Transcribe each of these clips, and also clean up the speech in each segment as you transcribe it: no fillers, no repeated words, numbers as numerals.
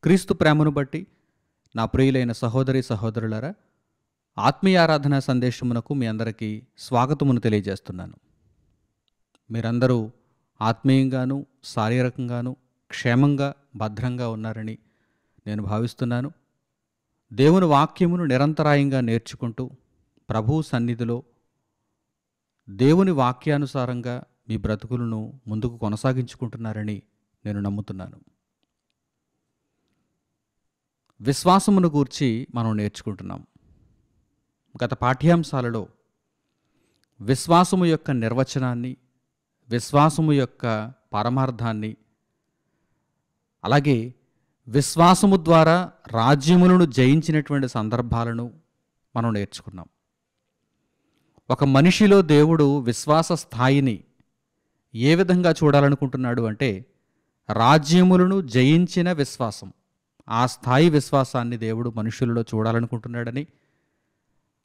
క్రీస్తు ప్రేమను బట్టి నా ప్రియులైన సహోదరి సహోదరులారా, ఆత్మీయ ఆరాధన సందేశమునకు మీ అందరికీ స్వాగతమును తెలియజేస్తున్నాను. మీరందరూ ఆత్మీయంగాను శారీరకంగాను క్షేమంగా భద్రంగా ఉన్నారని నేను భావిస్తున్నాను. దేవుని వాక్యమును నిరంతరాయంగా నేర్చుకుంటూ ప్రభువు సన్నిధిలో దేవుని వాక్యానుసారంగా మీ బ్రతుకులను ముందుకు కొనసాగించుకుంటున్నారని నేను నమ్ముతున్నాను. విశ్వాసమును గూర్చి మనం నేర్చుకుంటున్నాం. గత పాఠ్యాంశాలలో విశ్వాసము యొక్క నిర్వచనాన్ని, విశ్వాసము యొక్క పరమార్థాన్ని, అలాగే విశ్వాసము ద్వారా రాజ్యములను జయించినటువంటి సందర్భాలను మనం నేర్చుకున్నాం. ఒక మనిషిలో దేవుడు విశ్వాస స్థాయిని ఏ విధంగా చూడాలనుకుంటున్నాడు అంటే, రాజ్యములను జయించిన విశ్వాసం, ఆ స్థాయి విశ్వాసాన్ని దేవుడు మనుషులలో చూడాలనుకుంటున్నాడని,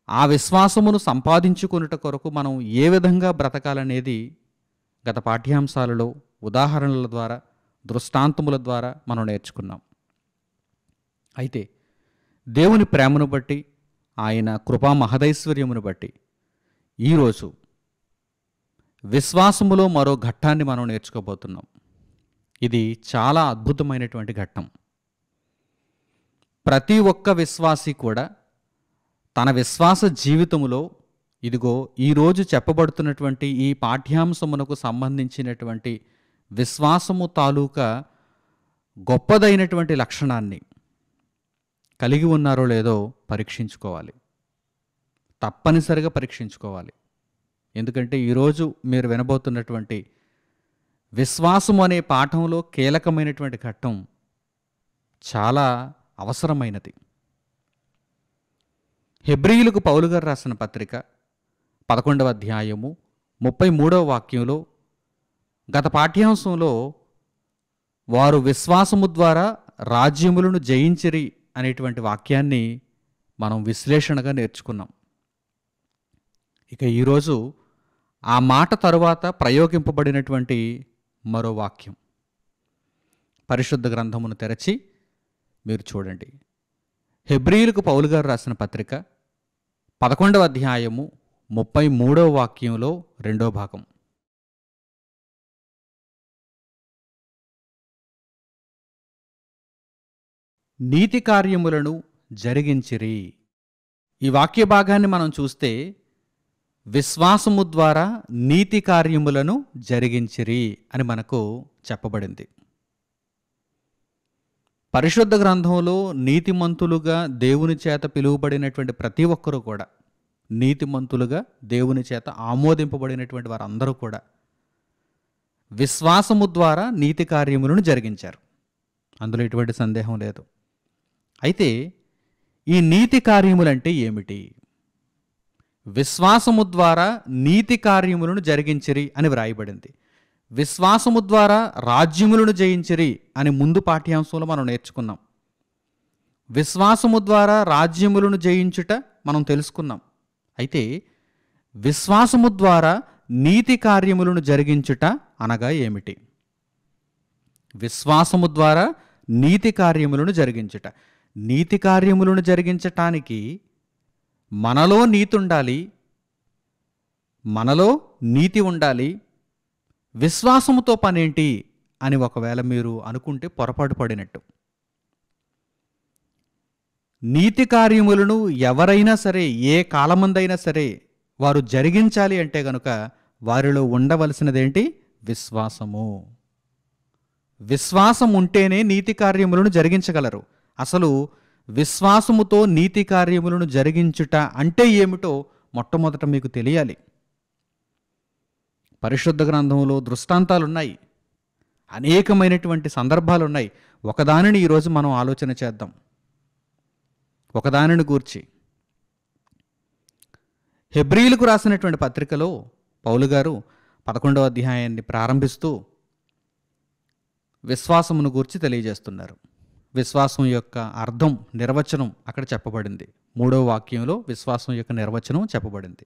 ఆ విశ్వాసమును సంపాదించుకొనుట కొరకు మనం ఏ విధంగా బ్రతకాలనేది గత పాఠ్యాంశాలలో ఉదాహరణల ద్వారా, దృష్టాంతముల ద్వారా మనం నేర్చుకున్నాం. అయితే దేవుని ప్రేమను బట్టి, ఆయన కృపా మహదైశ్వర్యమును బట్టి ఈరోజు విశ్వాసములో మరో ఘట్టాన్ని మనం నేర్చుకోబోతున్నాం. ఇది చాలా అద్భుతమైనటువంటి ఘట్టం. ప్రతి ఒక్క విశ్వాసి కూడా తన విశ్వాస జీవితములో ఇదిగో ఈరోజు చెప్పబడుతున్నటువంటి ఈ పాఠ్యాంశమునకు సంబంధించినటువంటి విశ్వాసము తాలూకా గొప్పదైనటువంటి లక్షణాన్ని కలిగి ఉన్నారో లేదో పరీక్షించుకోవాలి. తప్పనిసరిగా పరీక్షించుకోవాలి. ఎందుకంటే ఈరోజు మీరు వినబోతున్నటువంటి విశ్వాసము అనే పాఠంలో కీలకమైనటువంటి ఘట్టం చాలా అవసరమైనది. హెబ్రీయులకు పౌలు గారు రాసిన పత్రిక 11వ అధ్యాయము 33వ వాక్యంలో గత పాఠ్యాంశంలో వారు విశ్వాసము ద్వారా రాజ్యములను జయించిరి అనేటువంటి వాక్యాన్ని మనం విశ్లేషణగా నేర్చుకున్నాం. ఇక ఈరోజు ఆ మాట తరువాత ప్రయోగింపబడినటువంటి మరో వాక్యం పరిశుద్ధ గ్రంథమును తెరచి మీరు చూడండి. హెబ్రీయులకు పౌలు గారు రాసిన పత్రిక 11వ అధ్యాయము 33వ వాక్యంలో 2వ భాగం. నీతి కార్యములను జరిగించిరి. ఈ వాక్య భాగాన్ని మనం చూస్తే విశ్వాసము ద్వారా నీతి కార్యములను జరిగించిరి అని మనకు చెప్పబడింది. పరిశుద్ధ గ్రంథంలో నీతిమంతులుగా దేవుని చేత పిలువబడినటువంటి ప్రతి ఒక్కరూ కూడా, నీతిమంతులుగా దేవుని చేత ఆమోదింపబడినటువంటి వారందరూ కూడా విశ్వాసము ద్వారా నీతి కార్యములను జరిగించారు. అందులో ఎటువంటి సందేహం లేదు. అయితే ఈ నీతి కార్యములంటే ఏమిటి? విశ్వాసము ద్వారా నీతి కార్యములను జరిగించిరి అని వ్రాయబడింది. విశ్వాసము ద్వారా రాజ్యములను జయించిరి అని ముందు పాఠ్యాంశంలో మనం నేర్చుకున్నాం. విశ్వాసము ద్వారా రాజ్యములను జయించుట మనం తెలుసుకున్నాం. అయితే విశ్వాసము ద్వారా నీతి కార్యములను జరిగించుట అనగా ఏమిటి? విశ్వాసము ద్వారా నీతి కార్యములను జరిగించుట. నీతి కార్యములను జరిగించటానికి మనలో నీతి ఉండాలి, మనలో నీతి ఉండాలి. విశ్వాసముతో పనేంటి అని ఒకవేళ మీరు అనుకుంటే పొరపాటు పడినట్టు. నీతి కార్యములను ఎవరైనా సరే, ఏ కాలమందైనా సరే వారు జరిగించాలి అంటే గనుక వారిలో ఉండవలసినదేంటి? విశ్వాసము. విశ్వాసం ఉంటేనే నీతి కార్యములను జరిగించగలరు. అసలు విశ్వాసముతో నీతి కార్యములను జరిగించుట అంటే ఏమిటో మొట్టమొదట మీకు తెలియాలి. పరిశుద్ధ గ్రంథంలో దృష్టాంతాలున్నాయి, అనేకమైనటువంటి సందర్భాలున్నాయి. ఒకదానిని ఈరోజు మనం ఆలోచన చేద్దాం. ఒకదానిని గూర్చి హెబ్రీయులకు రాసినటువంటి పత్రికలో పౌలు గారు 11వ అధ్యాయాన్ని ప్రారంభిస్తూ విశ్వాసమును గూర్చి తెలియజేస్తున్నారు. విశ్వాసం యొక్క అర్థం, నిర్వచనం అక్కడ చెప్పబడింది. 3వ వాక్యంలో విశ్వాసం యొక్క నిర్వచనం చెప్పబడింది.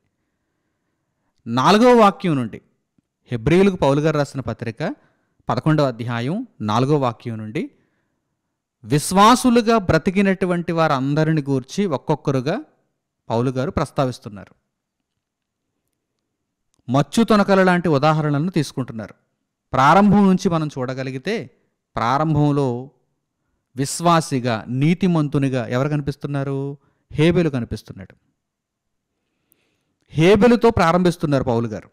4వ వాక్యం నుండి హెబ్రీయులకు పౌలు గారు రాసిన పత్రిక 11వ అధ్యాయం 4వ వాక్యం నుండి విశ్వాసులుగా బ్రతికినటువంటి వారందరిని గూర్చి ఒక్కొక్కరుగా పౌలు గారు ప్రస్తావిస్తున్నారు. మచ్చు తొనకల లాంటి ఉదాహరణలను తీసుకుంటున్నారు. ప్రారంభం నుంచి మనం చూడగలిగితే ప్రారంభంలో విశ్వాసిగా నీతిమంతునిగా ఎవరు కనిపిస్తున్నారు? హేబెలు కనిపిస్తున్నాడు. హేబెలుతో ప్రారంభిస్తున్నారు పౌలు గారు.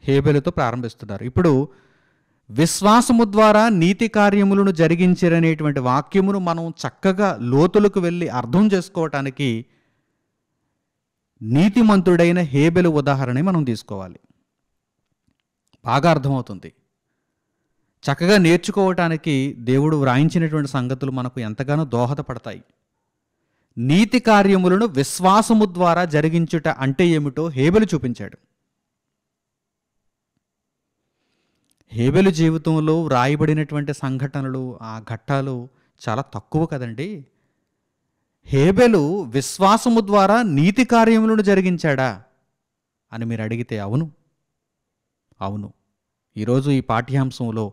హేబెలుతో ప్రారంభిస్తున్నారు. ఇప్పుడు విశ్వాసము ద్వారా నీతి కార్యములను జరిగించరనేటువంటి వాక్యమును మనం చక్కగా లోతులకు వెళ్ళి అర్థం చేసుకోవటానికి నీతిమంతుడైన హేబెలు ఉదాహరణ మనం తీసుకోవాలి. బాగా అర్థమవుతుంది. చక్కగా నేర్చుకోవటానికి దేవుడు వ్రాయించినటువంటి సంగతులు మనకు ఎంతగానో దోహదపడతాయి. నీతి కార్యములను విశ్వాసము ద్వారా జరిగించుట అంటే ఏమిటో హేబెలు చూపించాడు. హేబెలు జీవితంలో వ్రాయబడినటువంటి సంఘటనలు, ఆ ఘట్టాలు చాలా తక్కువ కదండి. హేబెలు విశ్వాసము ద్వారా నీతి కార్యములను జరిగించాడా అని మీరు అడిగితే అవును, అవును. ఈరోజు ఈ పాఠ్యాంశంలో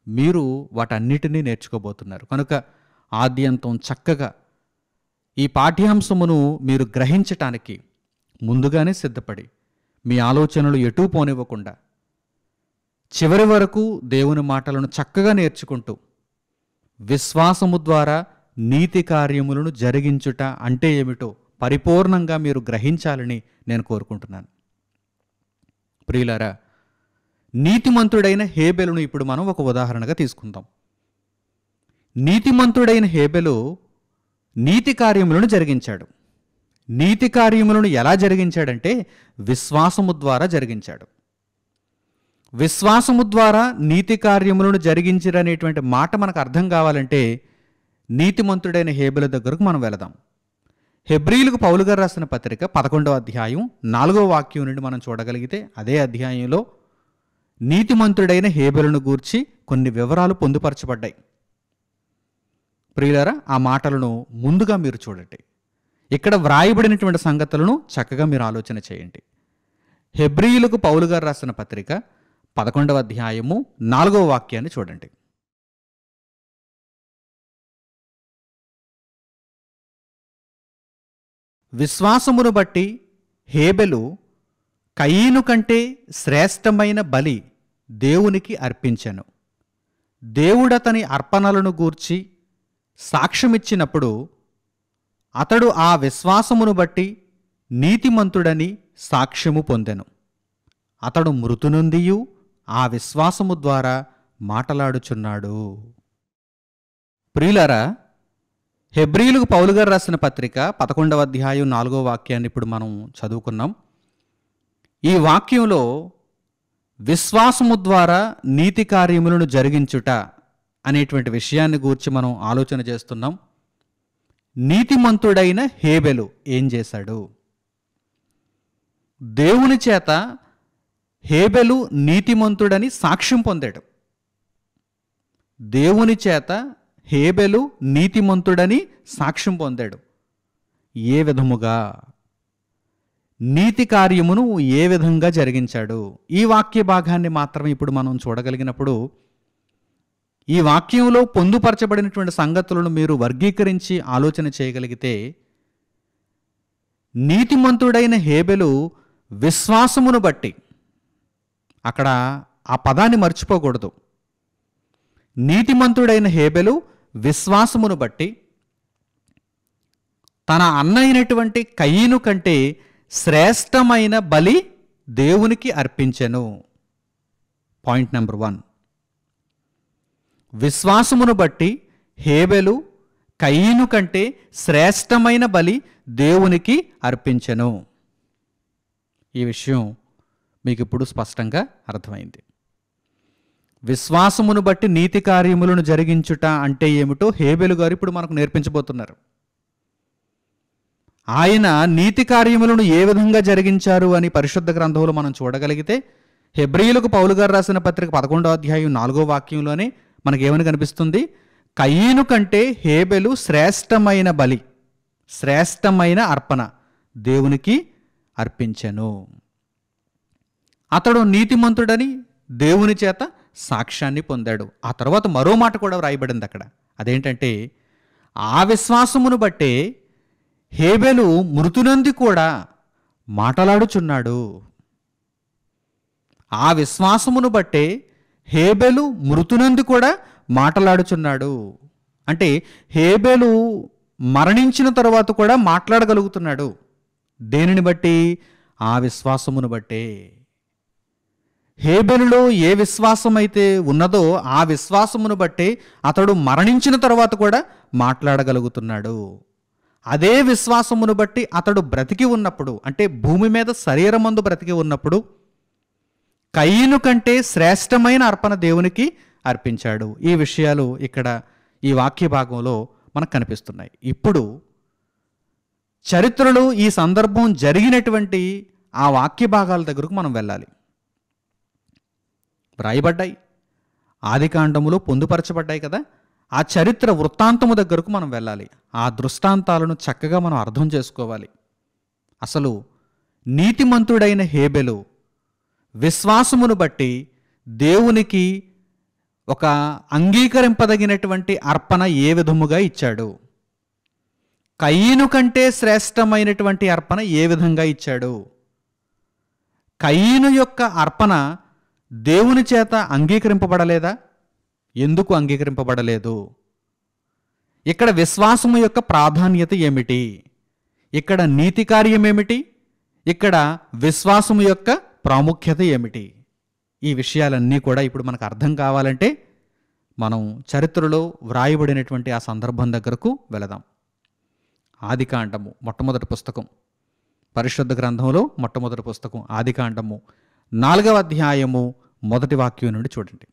మీరు వాటన్నిటినీ నేర్చుకోబోతున్నారు. కనుక ఆద్యంతం చక్కగా ఈ పాఠ్యాంశమును మీరు గ్రహించటానికి ముందుగానే సిద్ధపడి మీ ఆలోచనలు ఎటూ పోనివ్వకుండా చివరి వరకు దేవుని మాటలను చక్కగా నేర్చుకుంటూ విశ్వాసము ద్వారా నీతి కార్యములను జరిగించుట అంటే ఏమిటో పరిపూర్ణంగా మీరు గ్రహించాలని నేను కోరుకుంటున్నాను. ప్రియులారా, నీతిమంతుడైన హేబెలును ఇప్పుడు మనం ఒక ఉదాహరణగా తీసుకుందాం. నీతిమంతుడైన హేబెలు నీతి కార్యములను జరిగించాడు. నీతి కార్యములను ఎలా జరిగించాడంటే విశ్వాసము ద్వారా జరిగించాడు. విశ్వాసము ద్వారా నీతి కార్యములను జరిగించరనేటువంటి మాట మనకు అర్థం కావాలంటే నీతిమంతుడైన హేబెలు దగ్గరకు మనం వెళదాం. హెబ్రీయులకు పౌలు గారు రాసిన పత్రిక 11వ అధ్యాయం 4వ వాక్యం నుండి మనం చూడగలిగితే అదే అధ్యాయంలో నీతిమంతుడైన హేబెలును గూర్చి కొన్ని వివరాలు పొందుపరచబడ్డాయి. ప్రియులారా, ఆ మాటలను ముందుగా మీరు చూడండి. ఇక్కడ వ్రాయబడినటువంటి సంగతులను చక్కగా మీరు ఆలోచన చేయండి. హెబ్రీయులకు పౌలు గారు రాసిన పత్రిక 11వ అధ్యాయము 4వ వాక్యాన్ని చూడండి. విశ్వాసమును బట్టి హేబెలు కయీను కంటే శ్రేష్టమైన బలి దేవునికి అర్పించెను. దేవుడతని అర్పణలను గూర్చి సాక్ష్యమిచ్చినప్పుడు అతడు ఆ విశ్వాసమును బట్టి నీతిమంతుడని సాక్ష్యము పొందెను. అతడు మృతునుందియు ఆ విశ్వాసము ద్వారా మాటలాడుచున్నాడు. ప్రియులారా, హెబ్రీయులకు పౌలు గారు రాసిన పత్రిక 11వ అధ్యాయం 4వ వాక్యాన్ని ఇప్పుడు మనం చదువుకున్నాం. ఈ వాక్యంలో విశ్వాసము ద్వారా నీతి కార్యములను జరిగించుట అనేటువంటి విషయాన్ని గూర్చి మనం ఆలోచన చేస్తున్నాం. నీతిమంతుడైన హేబెలు ఏం చేశాడు? దేవుని చేత హేబెలు నీతిమంతుడని సాక్ష్యం పొందాడు. దేవుని చేత హేబెలు నీతిమంతుడని సాక్ష్యం పొందాడు. ఏ విధముగా? నీతి కార్యమును ఏ విధంగా జరిగించాడు? ఈ వాక్య భాగాన్ని మాత్రమే ఇప్పుడు మనం చూడగలిగినప్పుడు ఈ వాక్యంలో పొందుపరచబడినటువంటి సంగతులను మీరు వర్గీకరించి ఆలోచన చేయగలిగితే నీతిమంతుడైన హేబెలు విశ్వాసమును బట్టి, అక్కడ ఆ పదాన్ని మర్చిపోకూడదు. నీతిమంతుడైన హేబెలు విశ్వాసమును బట్టి తన అన్న అయినటువంటి కయీను కంటే శ్రేష్టమైన బలి దేవునికి అర్పించెను. Point number 1. విశ్వాసమును బట్టి హేబెలు కయీను కంటే శ్రేష్టమైన బలి దేవునికి అర్పించెను. ఈ విషయం మీకు ఇప్పుడు స్పష్టంగా అర్థమైంది. విశ్వాసమును బట్టి నీతి కార్యములను జరిగించుట అంటే ఏమిటో హేబెలు గారు ఇప్పుడు మనకు నేర్పించబోతున్నారు. ఆయన నీతి కార్యములను ఏ విధంగా జరిగించారు అని పరిశుద్ధ గ్రంథంలో మనం చూడగలిగితే హెబ్రీయులకు పౌలు గారు రాసిన పత్రిక 11వ అధ్యాయం 4వ వాక్యంలోనే మనకేమని కనిపిస్తుంది? కయీను కంటే హేబెలు శ్రేష్టమైన బలి, శ్రేష్టమైన అర్పణ దేవునికి అర్పించెను. అతడు నీతిమంతుడని దేవుని చేత సాక్ష్యాన్ని పొందాడు. ఆ తర్వాత మరో మాట కూడా వ్రాయబడింది అక్కడ. అదేంటంటే ఆ విశ్వాసమును బట్టే హేబెలు మృతునంది కూడా మాటలాడుచున్నాడు. ఆ విశ్వాసమును బట్టే హేబెలు మృతునంది కూడా మాటలాడుచున్నాడు. అంటే హేబెలు మరణించిన తరువాత కూడా మాట్లాడగలుగుతున్నాడు. దేనిని బట్టి? ఆ విశ్వాసమును బట్టే. హేబెలులో ఏ విశ్వాసం అయితే ఉన్నదో ఆ విశ్వాసమును బట్టే అతడు మరణించిన తర్వాత కూడా మాట్లాడగలుగుతున్నాడు. అదే విశ్వాసమును బట్టి అతడు బ్రతికి ఉన్నప్పుడు, అంటే భూమి మీద శరీరమందు బ్రతికి ఉన్నప్పుడు, కయీను కంటే శ్రేష్టమైన అర్పణ దేవునికి అర్పించాడు. ఈ విషయాలు ఇక్కడ ఈ వాక్య భాగంలో మనకు కనిపిస్తున్నాయి. ఇప్పుడు చరిత్రలో ఈ సందర్భం జరిగినటువంటి ఆ వాక్య భాగాల దగ్గరకు మనం వెళ్ళాలి. వ్రాయబడ్డాయి, ఆదికాండములో పొందుపరచబడ్డాయి కదా. ఆ చరిత్ర వృత్తాంతము దగ్గరకు మనం వెళ్ళాలి. ఆ దృష్టాంతాలను చక్కగా మనం అర్థం చేసుకోవాలి. అసలు నీతిమంతుడైన హేబెలు విశ్వాసమును బట్టి దేవునికి ఒక అంగీకరింపదగినటువంటి అర్పణ ఏ విధముగా ఇచ్చాడు, కయీను కంటే శ్రేష్టమైనటువంటి అర్పణ ఏ విధంగా ఇచ్చాడు. కయీను యొక్క అర్పణ దేవుని చేత అంగీకరింపబడలేదా? ఎందుకు అంగీకరింపబడలేదు? ఇక్కడ విశ్వాసము యొక్క ప్రాధాన్యత ఏమిటి? ఇక్కడ నీతి కార్యం ఏమిటి? ఇక్కడ విశ్వాసము యొక్క ప్రాముఖ్యత ఏమిటి? ఈ విషయాలన్నీ కూడా ఇప్పుడు మనకు అర్థం కావాలంటే మనం చరిత్రలో వ్రాయబడినటువంటి ఆ సందర్భం దగ్గరకు వెళదాం. ఆదికాండము మొట్టమొదటి పుస్తకం, పరిశుద్ధ గ్రంథంలో మొట్టమొదటి పుస్తకం ఆదికాండము 4వ అధ్యాయము 1వ వాక్యం నుండి చూడండి.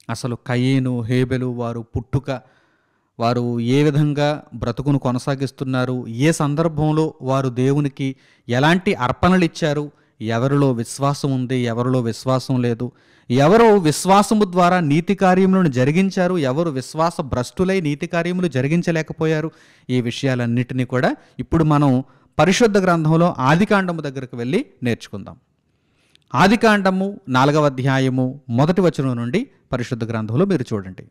అసలు కయీను హేబెలు వారు పుట్టుక, వారు ఏ విధంగా బ్రతుకును కొనసాగిస్తున్నారు, ఏ సందర్భంలో వారు దేవునికి ఎలాంటి అర్పణలు ఇచ్చారు, ఎవరిలో విశ్వాసం ఉంది, ఎవరిలో విశ్వాసం లేదు, ఎవరు విశ్వాసము ద్వారా నీతి కార్యములను జరిగించారు, ఎవరు విశ్వాస భ్రష్టులై నీతి కార్యములు జరిగించలేకపోయారు, ఈ విషయాలన్నిటినీ కూడా ఇప్పుడు మనం పరిశుద్ధ గ్రంథంలో ఆదికాండము దగ్గరకు వెళ్ళి నేర్చుకుందాం. ఆదికాండము 4వ అధ్యాయము 1వ వచనం నుండి పరిశుద్ధ గ్రంథంలో మీరు చూడండి.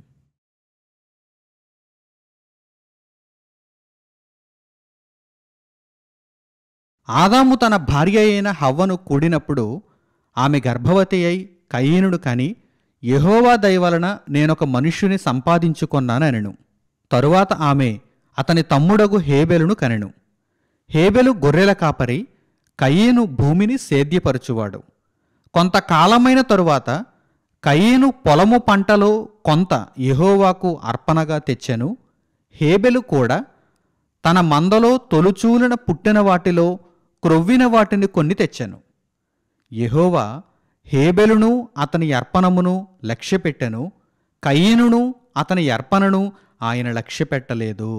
ఆదాము తన భార్య అయిన హవ్వను కూడినప్పుడు ఆమె గర్భవతి అయి కయీనుడు కని, యెహోవా దయ వలన నేనొక మనుష్యుని సంపాదించుకొన్నానెను. తరువాత ఆమె అతని తమ్ముడగు హేబెలును కనెను. హేబెలు గొర్రెల కాపరి, కయీను భూమిని సేద్యపరచువాడు. కొంతకాలమైన తరువాత కయీను పొలము పంటలో కొంత యెహోవాకు అర్పణగా తెచ్చెను. హేబెలు కూడా తన మందలో తొలుచూలిన పుట్టిన వాటిలో క్రొవ్విన వాటిని కొన్ని తెచ్చెను. యెహోవా హేబెలును అతని అర్పణమును లక్ష్యపెట్టెను, కయీనును అతని అర్పణను ఆయన లక్ష్యపెట్టలేదు.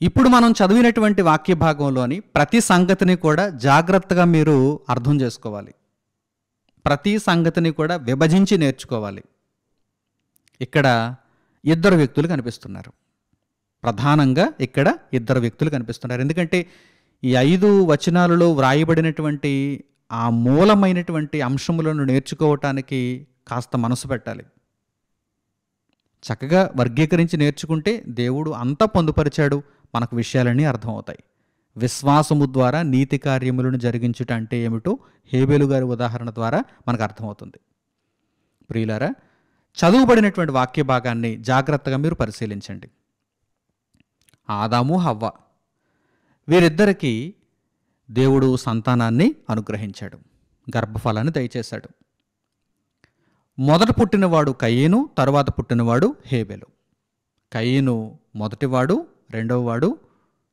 ఇప్పుడు మనం చదివినటువంటి వాక్య భాగంలోని ప్రతి సంగతిని కూడా జాగ్రత్తగా మీరు అర్థం చేసుకోవాలి. ప్రతి సంగతిని కూడా విభజించి నేర్చుకోవాలి. ఇక్కడ ఇద్దరు వ్యక్తులు కనిపిస్తున్నారు. ప్రధానంగా ఇక్కడ ఇద్దరు వ్యక్తులు కనిపిస్తున్నారు. ఎందుకంటే ఈ 5 వచనాలలో వ్రాయబడినటువంటి ఆ మూలమైనటువంటి అంశములను నేర్చుకోవటానికి కాస్త మనసు పెట్టాలి. చక్కగా వర్గీకరించి నేర్చుకుంటే దేవుడు అంతా పొందుపరిచాడు, మనకు విషయాలన్నీ అర్థమవుతాయి. విశ్వాసము ద్వారా నీతి కార్యములను జరిగించుట అంటే ఏమిటో హేబెలు గారి ఉదాహరణ ద్వారా మనకు అర్థమవుతుంది. ప్రియులారా, చదువుబడినటువంటి వాక్య భాగాన్ని జాగ్రత్తగా మీరు పరిశీలించండి. ఆదాము హవ్వ వీరిద్దరికీ దేవుడు సంతానాన్ని అనుగ్రహించాడు, గర్భఫలాన్ని దయచేశాడు. మొదట పుట్టినవాడు కయీను, తరువాత పుట్టినవాడు హేబెలు. కయీను మొదటివాడు, రెండవవాడు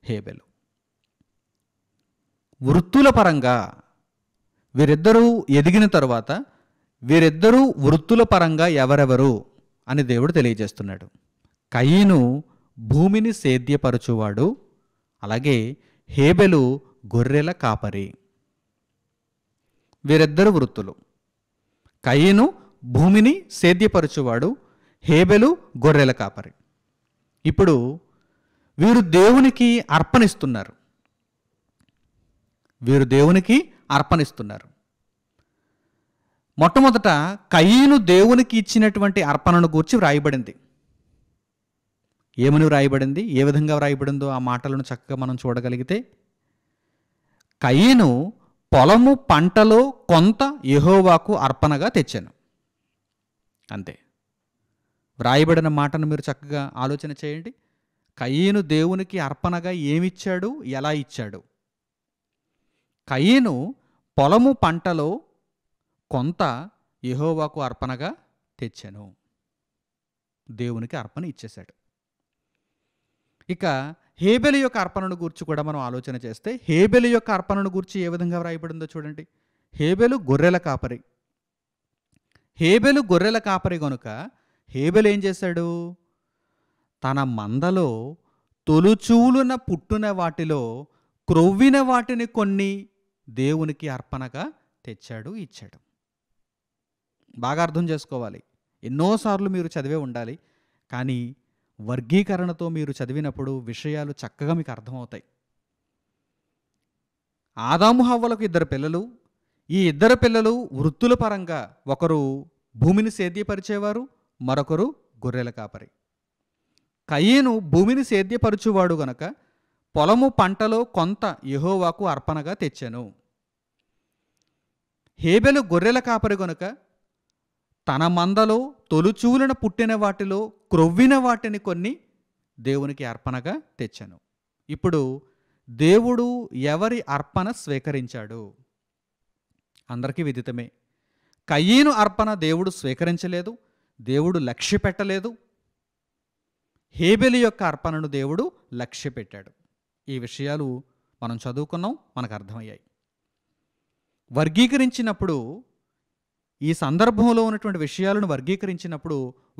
హేబెలు. వృత్తుల పరంగా వీరిద్దరూ ఎదిగిన తరువాత వీరిద్దరూ వృత్తుల పరంగా ఎవరెవరు అని దేవుడు తెలియజేస్తున్నాడు. కయీను భూమిని సేద్యపరచువాడు, అలాగే హేబెలు గొర్రెల కాపరి. వీరిద్దరు వృత్తులు. కయీను భూమిని సేద్యపరచువాడు, హేబెలు గొర్రెల కాపరి. ఇప్పుడు వీరు దేవునికి అర్పణిస్తున్నారు. మొట్టమొదట కయీను దేవునికి ఇచ్చినటువంటి అర్పణను గూర్చి వ్రాయబడింది. ఏమని వ్రాయబడింది, ఏ విధంగా వ్రాయబడిందో ఆ మాటలను చక్కగా మనం చూడగలిగితే, కయీను పొలము పంటలో కొంత యెహోవాకు అర్పణగా తెచ్చాను. అంతే. వ్రాయబడిన మాటను మీరు చక్కగా ఆలోచన చేయండి. కయీను దేవునికి అర్పణగా ఏమిచ్చాడు, ఎలా ఇచ్చాడు? కయీను పొలము పంటలో కొంత యెహోవాకు అర్పణగా తెచ్చాను. దేవునికి అర్పణ ఇచ్చేశాడు. ఇక హేబెలు యొక్క అర్పణను గూర్చి కూడా మనం ఆలోచన చేస్తే, హేబెలు యొక్క అర్పణను గూర్చి ఏ విధంగా వ్రాయబడిందో చూడండి. హేబెలు గొర్రెల కాపరి. హేబెలు గొర్రెల కాపరి గనుక హేబెలు ఏం చేశాడు? తన మందలో తొలుచూలున పుట్టిన వాటిలో క్రొవ్విన వాటిని కొన్ని దేవునికి అర్పణగా తెచ్చాడు, ఇచ్చాడు. బాగా అర్థం చేసుకోవాలి. ఎన్నోసార్లు మీరు చదివే ఉండాలి, కానీ వర్గీకరణతో మీరు చదివినప్పుడు విషయాలు చక్కగా మీకు అర్థమవుతాయి. ఆదాము హవ్వలకు 2 పిల్లలు. ఈ 2 పిల్లలు వృత్తుల పరంగా ఒకరు భూమిని సేద్యపరిచేవారు, మరొకరు గొర్రెల కాపరి. కయీను భూమిని సేద్యపరచువాడు గనక పొలము పంటలో కొంత యెహోవాకు అర్పణగా తెచ్చాను. హేబెలు గొర్రెల కాపరి గనుక తన మందలో తొలుచూలన పుట్టిన వాటిలో క్రొవ్విన వాటిని కొన్ని దేవునికి అర్పణగా తెచ్చాను. ఇప్పుడు దేవుడు ఎవరి అర్పణ స్వీకరించాడు? అందరికీ విదితమే. కయీను అర్పణ దేవుడు స్వీకరించలేదు, దేవుడు లక్ష్య పెట్టలేదు. హేబెలు యొక్క అర్పణను దేవుడు లక్ష్య పెట్టాడు. ఈ విషయాలు మనం చదువుకున్నాం, మనకు అర్థమయ్యాయి. వర్గీకరించినప్పుడు, ఈ సందర్భంలో ఉన్నటువంటి విషయాలను వర్గీకరించినప్పుడు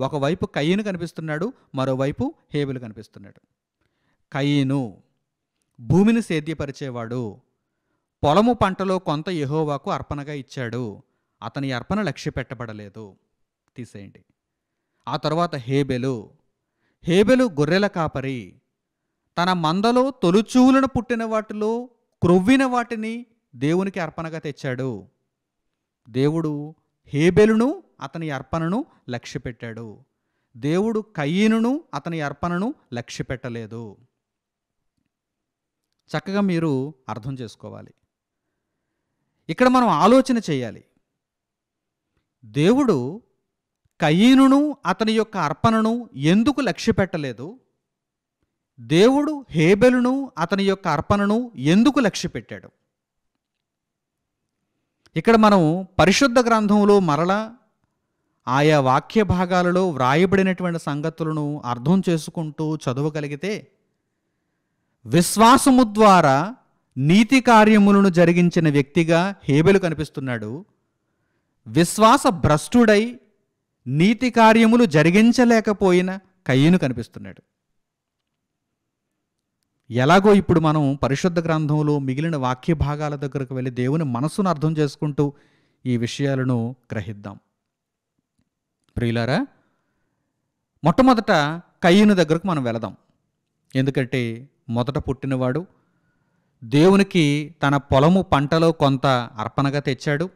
ఒకవైపు కయీను కనిపిస్తున్నాడు, మరోవైపు హేబెలు కనిపిస్తున్నాడు. కయీను భూమిని సేద్యపరిచేవాడు, పొలము పంటలో కొంత యెహోవాకు అర్పణగా ఇచ్చాడు. అతని అర్పణ లక్ష్య పెట్టబడలేదు, తీసేయండి. ఆ తర్వాత హేబెలు గొర్రెల కాపరి. తన మందలో తొలుచూలను పుట్టిన వాటిలో క్రొవ్విన వాటిని దేవునికి అర్పణగా తెచ్చాడు. దేవుడు హేబెలును అతని అర్పణను లక్ష్య పెట్టాడు. దేవుడు కయీనును అతని అర్పణను లక్ష్య పెట్టలేదు. చక్కగా మీరు అర్థం చేసుకోవాలి. ఇక్కడ మనం ఆలోచన చేయాలి. దేవుడు కయీనును అతని యొక్క అర్పణను ఎందుకు లక్ష్య పెట్టలేదు? దేవుడు హేబెలును అతని యొక్క అర్పణను ఎందుకు లక్ష్య పెట్టాడు? ఇక్కడ మనం పరిశుద్ధ గ్రంథంలో మరలా ఆయా వాక్య భాగాలలో వ్రాయబడినటువంటి సంగతులను అర్థం చేసుకుంటూ చదవగలిగితే, విశ్వాసము ద్వారా నీతి కార్యములను జరిగించిన వ్యక్తిగా హేబెలు కనిపిస్తున్నాడు. విశ్వాస భ్రష్టుడై నీతి కార్యములు జరిగించలేకపోయిన కయీను కనిపిస్తున్నాడు. ఎలాగో ఇప్పుడు మనం పరిశుద్ధ గ్రంథంలో మిగిలిన వాక్య భాగాల దగ్గరకు వెళ్ళి దేవుని మనసును అర్థం చేసుకుంటూ ఈ విషయాలను గ్రహిద్దాం. ప్రియులారా, మొట్టమొదట కయీను దగ్గరకు మనం వెళదాం. ఎందుకంటే మొదట పుట్టినవాడు, దేవునికి తన పొలము పంటలో కొంత అర్పణగా తెచ్చాడు.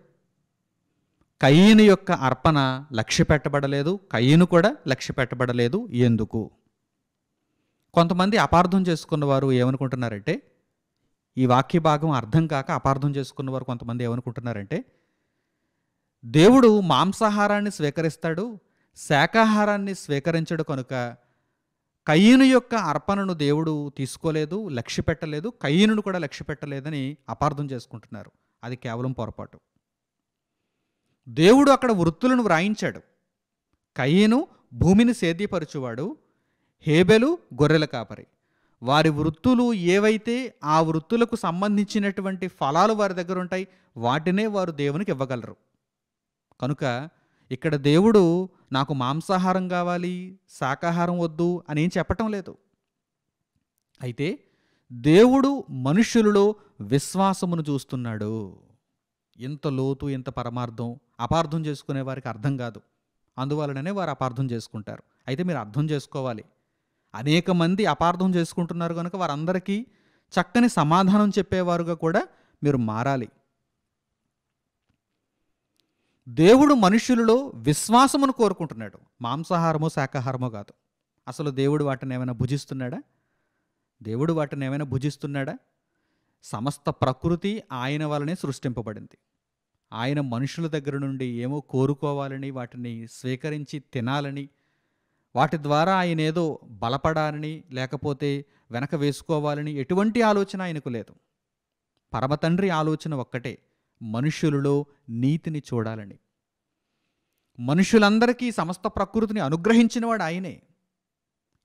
కయీను యొక్క అర్పణ లక్ష్య పెట్టబడలేదు, కయీను కూడా లక్ష్య పెట్టబడలేదు. ఎందుకు? కొంతమంది అపార్థం చేసుకున్నవారు ఏమనుకుంటున్నారంటే, ఈ వాక్య భాగం అర్థం కాక అపార్థం చేసుకున్నవారు కొంతమంది ఏమనుకుంటున్నారంటే, దేవుడు మాంసాహారాన్ని స్వీకరిస్తాడు, శాకాహారాన్ని స్వీకరించడు కనుక కయీను యొక్క అర్పణను దేవుడు తీసుకోలేదు, లక్ష్య పెట్టలేదు, కయీనును కూడా లక్ష్య పెట్టలేదని అపార్థం చేసుకుంటున్నారు. అది కేవలం పొరపాటు. దేవుడు అక్కడ వృత్తులను వ్రాయించాడు. కయీను భూమిని సేద్యపరచువాడు, హేబెలు గొర్రెల కాపరి. వారి వృత్తులు ఏవైతే ఆ వృత్తులకు సంబంధించినటువంటి ఫలాలు వారి దగ్గర ఉంటాయి, వాటినే వారు దేవునికి ఇవ్వగలరు. కనుక ఇక్కడ దేవుడు నాకు మాంసాహారం కావాలి, శాకాహారం వద్దు అని ఏం చెప్పటం లేదు. అయితే దేవుడు మనుష్యులలో విశ్వాసమును చూస్తున్నాడు. ఇంత లోతు, ఇంత పరమార్థం అపార్థం చేసుకునే వారికి అర్థం కాదు. అందువలననే వారు అపార్థం చేసుకుంటారు. అయితే మీరు అర్థం చేసుకోవాలి, అనేక మంది అపార్థం చేసుకుంటున్నారు కనుక వారందరికీ చక్కని సమాధానం చెప్పేవారుగా కూడా మీరు మారాలి. దేవుడు మనుష్యులలో విశ్వాసమును కోరుకుంటున్నాడు, మాంసాహారమో శాకాహారమో కాదు. అసలు దేవుడు వాటిని ఏమైనా భుజిస్తున్నాడా? దేవుడు వాటిని ఏమైనా భుజిస్తున్నాడా? సమస్త ప్రకృతి ఆయన వలనే సృష్టింపబడింది. ఆయన మనుషుల దగ్గర నుండి ఏమో కోరుకోవాలని, వాటిని స్వీకరించి తినాలని, వాటి ద్వారా ఆయన ఏదో బలపడాలని, లేకపోతే వెనక వేసుకోవాలని ఎటువంటి ఆలోచన ఆయనకు లేదు. పరమతండ్రి ఆలోచన ఒక్కటే, మనుషులలో నీతిని చూడాలని. మనుషులందరికీ సమస్త ప్రకృతిని అనుగ్రహించినవాడు ఆయనే.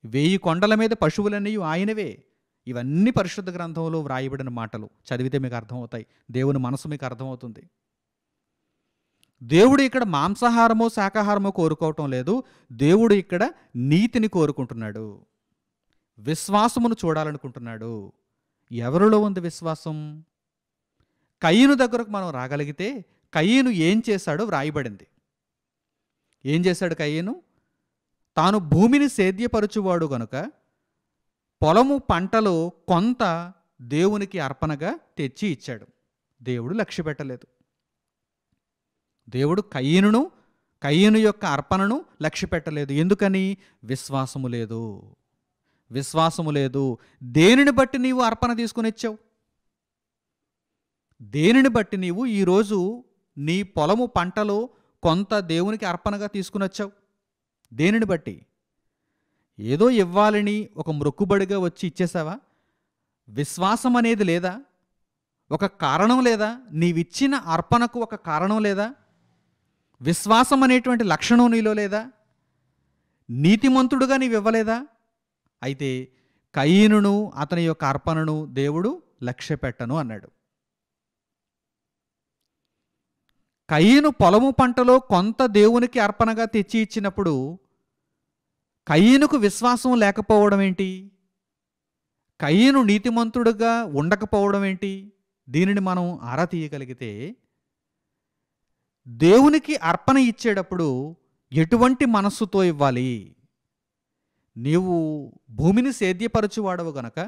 1000 కొండల మీద పశువులన్నీ ఆయనవే. ఇవన్నీ పరిశుద్ధ గ్రంథంలో వ్రాయబడిన మాటలు. చదివితే మీకు అర్థమవుతాయి. దేవుని మనసు మీకు అర్థమవుతుంది. దేవుడు ఇక్కడ మాంసాహారమో శాకాహారమో కోరుకోవటం లేదు. దేవుడు ఇక్కడ నీతిని కోరుకుంటున్నాడు. విశ్వాసమును చూడాలనుకుంటున్నాడు. ఎవరిలో ఉంది విశ్వాసం? కయీను దగ్గరకు మనం రాగలిగితే కయీను ఏం చేశాడో వ్రాయబడింది. ఏం చేశాడు కయీను? తాను భూమిని సేద్యపరచువాడు గనుక పొలము పంటలో కొంత దేవునికి అర్పణగా తెచ్చి ఇచ్చాడు. దేవుడు లక్ష్య పెట్టలేదు. దేవుడు కయీను యొక్క అర్పణను లక్ష్య పెట్టలేదు. ఎందుకని? విశ్వాసము లేదు. విశ్వాసము లేదు. దేనిని బట్టి నీవు అర్పణ తీసుకుని ఇచ్చావు? దేనిని బట్టి నీవు ఈరోజు నీ పొలము పంటలో కొంత దేవునికి అర్పణగా తీసుకుని వచ్చావు? దేనిని బట్టి? ఏదో ఇవ్వాలని ఒక మొక్కుబడిగా వచ్చి ఇచ్చేసావా? విశ్వాసం అనేది లేదా? ఒక కారణం లేదా? నీవిచ్చిన అర్పణకు ఒక కారణం లేదా? విశ్వాసం అనేటువంటి లక్షణం నీలో లేదా? నీతిమంతుడుగా నీవు ఇవ్వలేదా? అయితే కయీనును అతని యొక్క అర్పణను దేవుడు లక్ష్య పెట్టను అన్నాడు. కయీను పొలము పంటలో కొంత దేవునికి అర్పణగా తెచ్చి ఇచ్చినప్పుడు కయీనుకు విశ్వాసం లేకపోవడం ఏంటి? కయీను నీతిమంతుడుగా ఉండకపోవడం ఏంటి? దీనిని మనం ఆరా తీయగలిగితే, దేవునికి అర్పణ ఇచ్చేటప్పుడు ఎటువంటి మనస్సుతో ఇవ్వాలి? నీవు భూమిని సేద్యపరచువాడవు గనక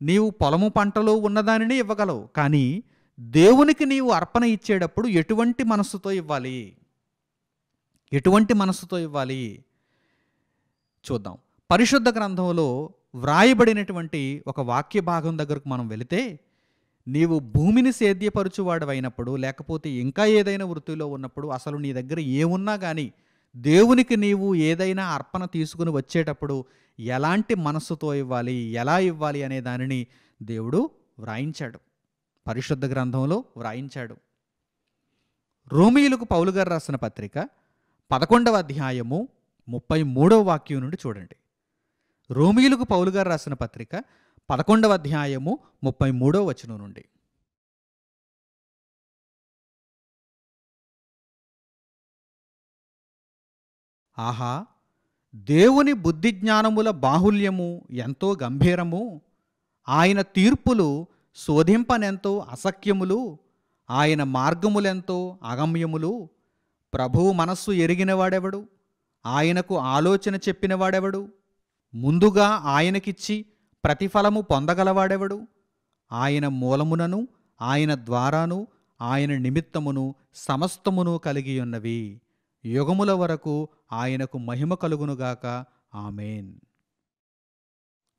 నీవు పొలము పంటలో ఉన్నదానిని ఇవ్వగలవు. కానీ దేవునికి నీవు అర్పణ ఇచ్చేటప్పుడు ఎటువంటి మనస్సుతో ఇవ్వాలి? ఎటువంటి మనస్సుతో ఇవ్వాలి? చూద్దాం. పరిశుద్ధ గ్రంథంలో వ్రాయబడినటువంటి ఒక వాక్య భాగం దగ్గరకు మనం వెళితే, నీవు భూమిని సేద్యపరచువాడవైనప్పుడు, లేకపోతే ఇంకా ఏదైనా వృత్తిలో ఉన్నప్పుడు, అసలు నీ దగ్గర ఏమున్నా కానీ దేవునికి నీవు ఏదైనా అర్పణ తీసుకుని వచ్చేటప్పుడు ఎలాంటి మనస్సుతో ఇవ్వాలి, ఎలా ఇవ్వాలి అనే దానిని దేవుడు వ్రాయించాడు. పరిశుద్ధ గ్రంథంలో వ్రాయించాడు. రోమీయులకు పౌలు గారు రాసిన పత్రిక 11వ అధ్యాయము 33వ వాక్యం నుండి చూడండి. రోమీయులకు పౌలు గారు రాసిన పత్రిక 11వ అధ్యాయము 33వ వచనం నుండి. ఆహా, దేవుని బుద్ధి జ్ఞానముల బాహుల్యము ఎంతో గంభీరము, ఆయన తీర్పులు శోధింపనెంతో అసఖ్యములు, ఆయన మార్గములెంతో అగమ్యములు. ప్రభువు మనస్సు ఎరిగినవాడెవడు? ఆయనకు ఆలోచన చెప్పినవాడెవడు? ముందుగా ఆయనకిచ్చి ప్రతిఫలము పొందగలవాడెవడు? ఆయన మూలమునను, ఆయన ద్వారాను, ఆయన నిమిత్తమును సమస్తమును కలిగి ఉన్నవి. యుగముల వరకు ఆయనకు మహిమ కలుగునుగాక. ఆమేన్.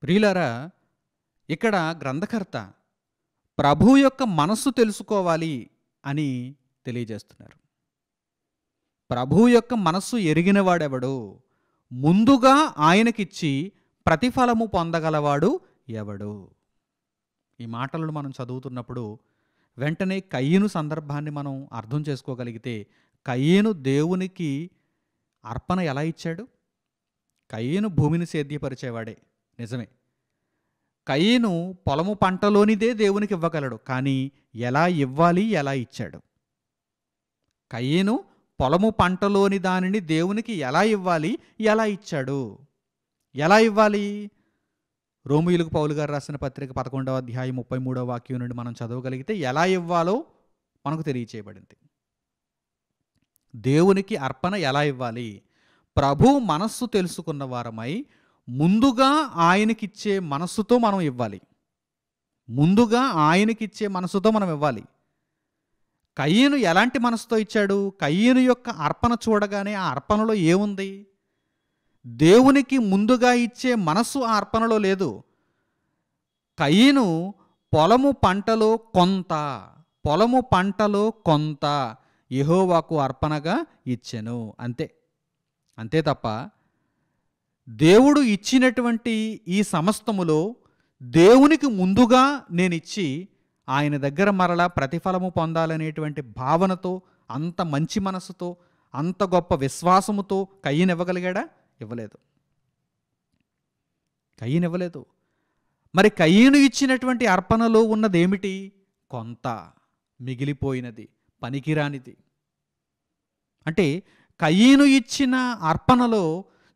ప్రియులారా, ఇక్కడ గ్రంథకర్త ప్రభు యొక్క మనస్సు తెలుసుకోవాలి అని తెలియజేస్తున్నారు. ప్రభు యొక్క మనస్సు ఎరిగినవాడెవడు? ముందుగా ఆయనకిచ్చి ప్రతిఫలము పొందగలవాడు ఎవడు? ఈ మాటలను మనం చదువుతున్నప్పుడు వెంటనే కయీను సందర్భాన్ని మనం అర్థం చేసుకోగలిగితే, కయీను దేవునికి అర్పణ ఎలా ఇచ్చాడు? కయీను భూమిని సేద్యపరిచేవాడే, నిజమే. కయీను పొలము పంటలోనిదే దేవునికి ఇవ్వగలడు. కానీ ఎలా ఇవ్వాలి, ఎలా ఇచ్చాడు? కయీను పొలము పంటలోని దానిని దేవునికి ఎలా ఇవ్వాలి, ఎలా ఇచ్చాడు? ఎలా ఇవ్వాలి? రోమీయులకు పౌలు గారు రాసిన పత్రిక 11వ అధ్యాయం 33వ వాక్యం నుండి మనం చదవగలిగితే ఎలా ఇవ్వాలో మనకు తెలియచేయబడింది. దేవునికి అర్పణ ఎలా ఇవ్వాలి? ప్రభు మనస్సు తెలుసుకున్న వారమై ముందుగా ఆయనకిచ్చే మనస్సుతో మనం ఇవ్వాలి. ముందుగా ఆయనకిచ్చే మనస్సుతో మనం ఇవ్వాలి. కయీను ఎలాంటి మనసుతో ఇచ్చాడు? కయీను యొక్క అర్పణ చూడగానే ఆ అర్పణలో ఏముంది? దేవునికి ముందుగా ఇచ్చే మనస్సు ఆ అర్పణలో లేదు. కయీను పొలము పంటలో కొంత, పొలము పంటలో కొంత యెహోవాకు అర్పణగా ఇచ్చెను, అంతే. అంతే తప్ప దేవుడు ఇచ్చినటువంటి ఈ సమస్తములో దేవునికి ముందుగా నేనిచ్చి ఆయన దగ్గర మరలా ప్రతిఫలము పొందాలనేటువంటి భావనతో, అంత మంచి మనసుతో, అంత గొప్ప విశ్వాసముతో కయీను ఇవ్వగలిగాడా? ఇవ్వలేదు. కయీను ఇవ్వలేదు. మరి కయీను ఇచ్చినటువంటి అర్పణలో ఉన్నదేమిటి? కొంత, మిగిలిపోయినది, పనికిరానిది. అంటే కయీను ఇచ్చిన అర్పణలో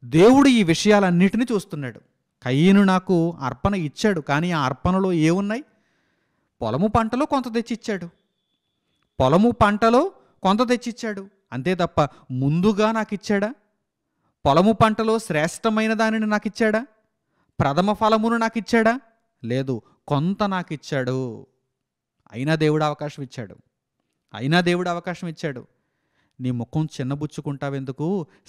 దేవుడు ఈ విషయాలన్నిటినీ చూస్తున్నాడు. కయీను నాకు అర్పణ ఇచ్చాడు, కానీ ఆ అర్పణలో ఏమున్నాయి? పొలము పంటలో కొంత తెచ్చిచ్చాడు, పొలము పంటలో కొంత తెచ్చిచ్చాడు, అంతే తప్ప ముందుగా నాకు ఇచ్చాడా? పొలము పంటలో శ్రేష్టమైన దానిని నాకు ఇచ్చాడా? ప్రథమ ఫలమును నాకు ఇచ్చాడా? లేదు, కొంత నాకు ఇచ్చాడు. అయినా దేవుడు అవకాశం ఇచ్చాడు, అయినా దేవుడు అవకాశం ఇచ్చాడు. నీ ముఖం చిన్నబుచ్చుకుంటావెందుకు?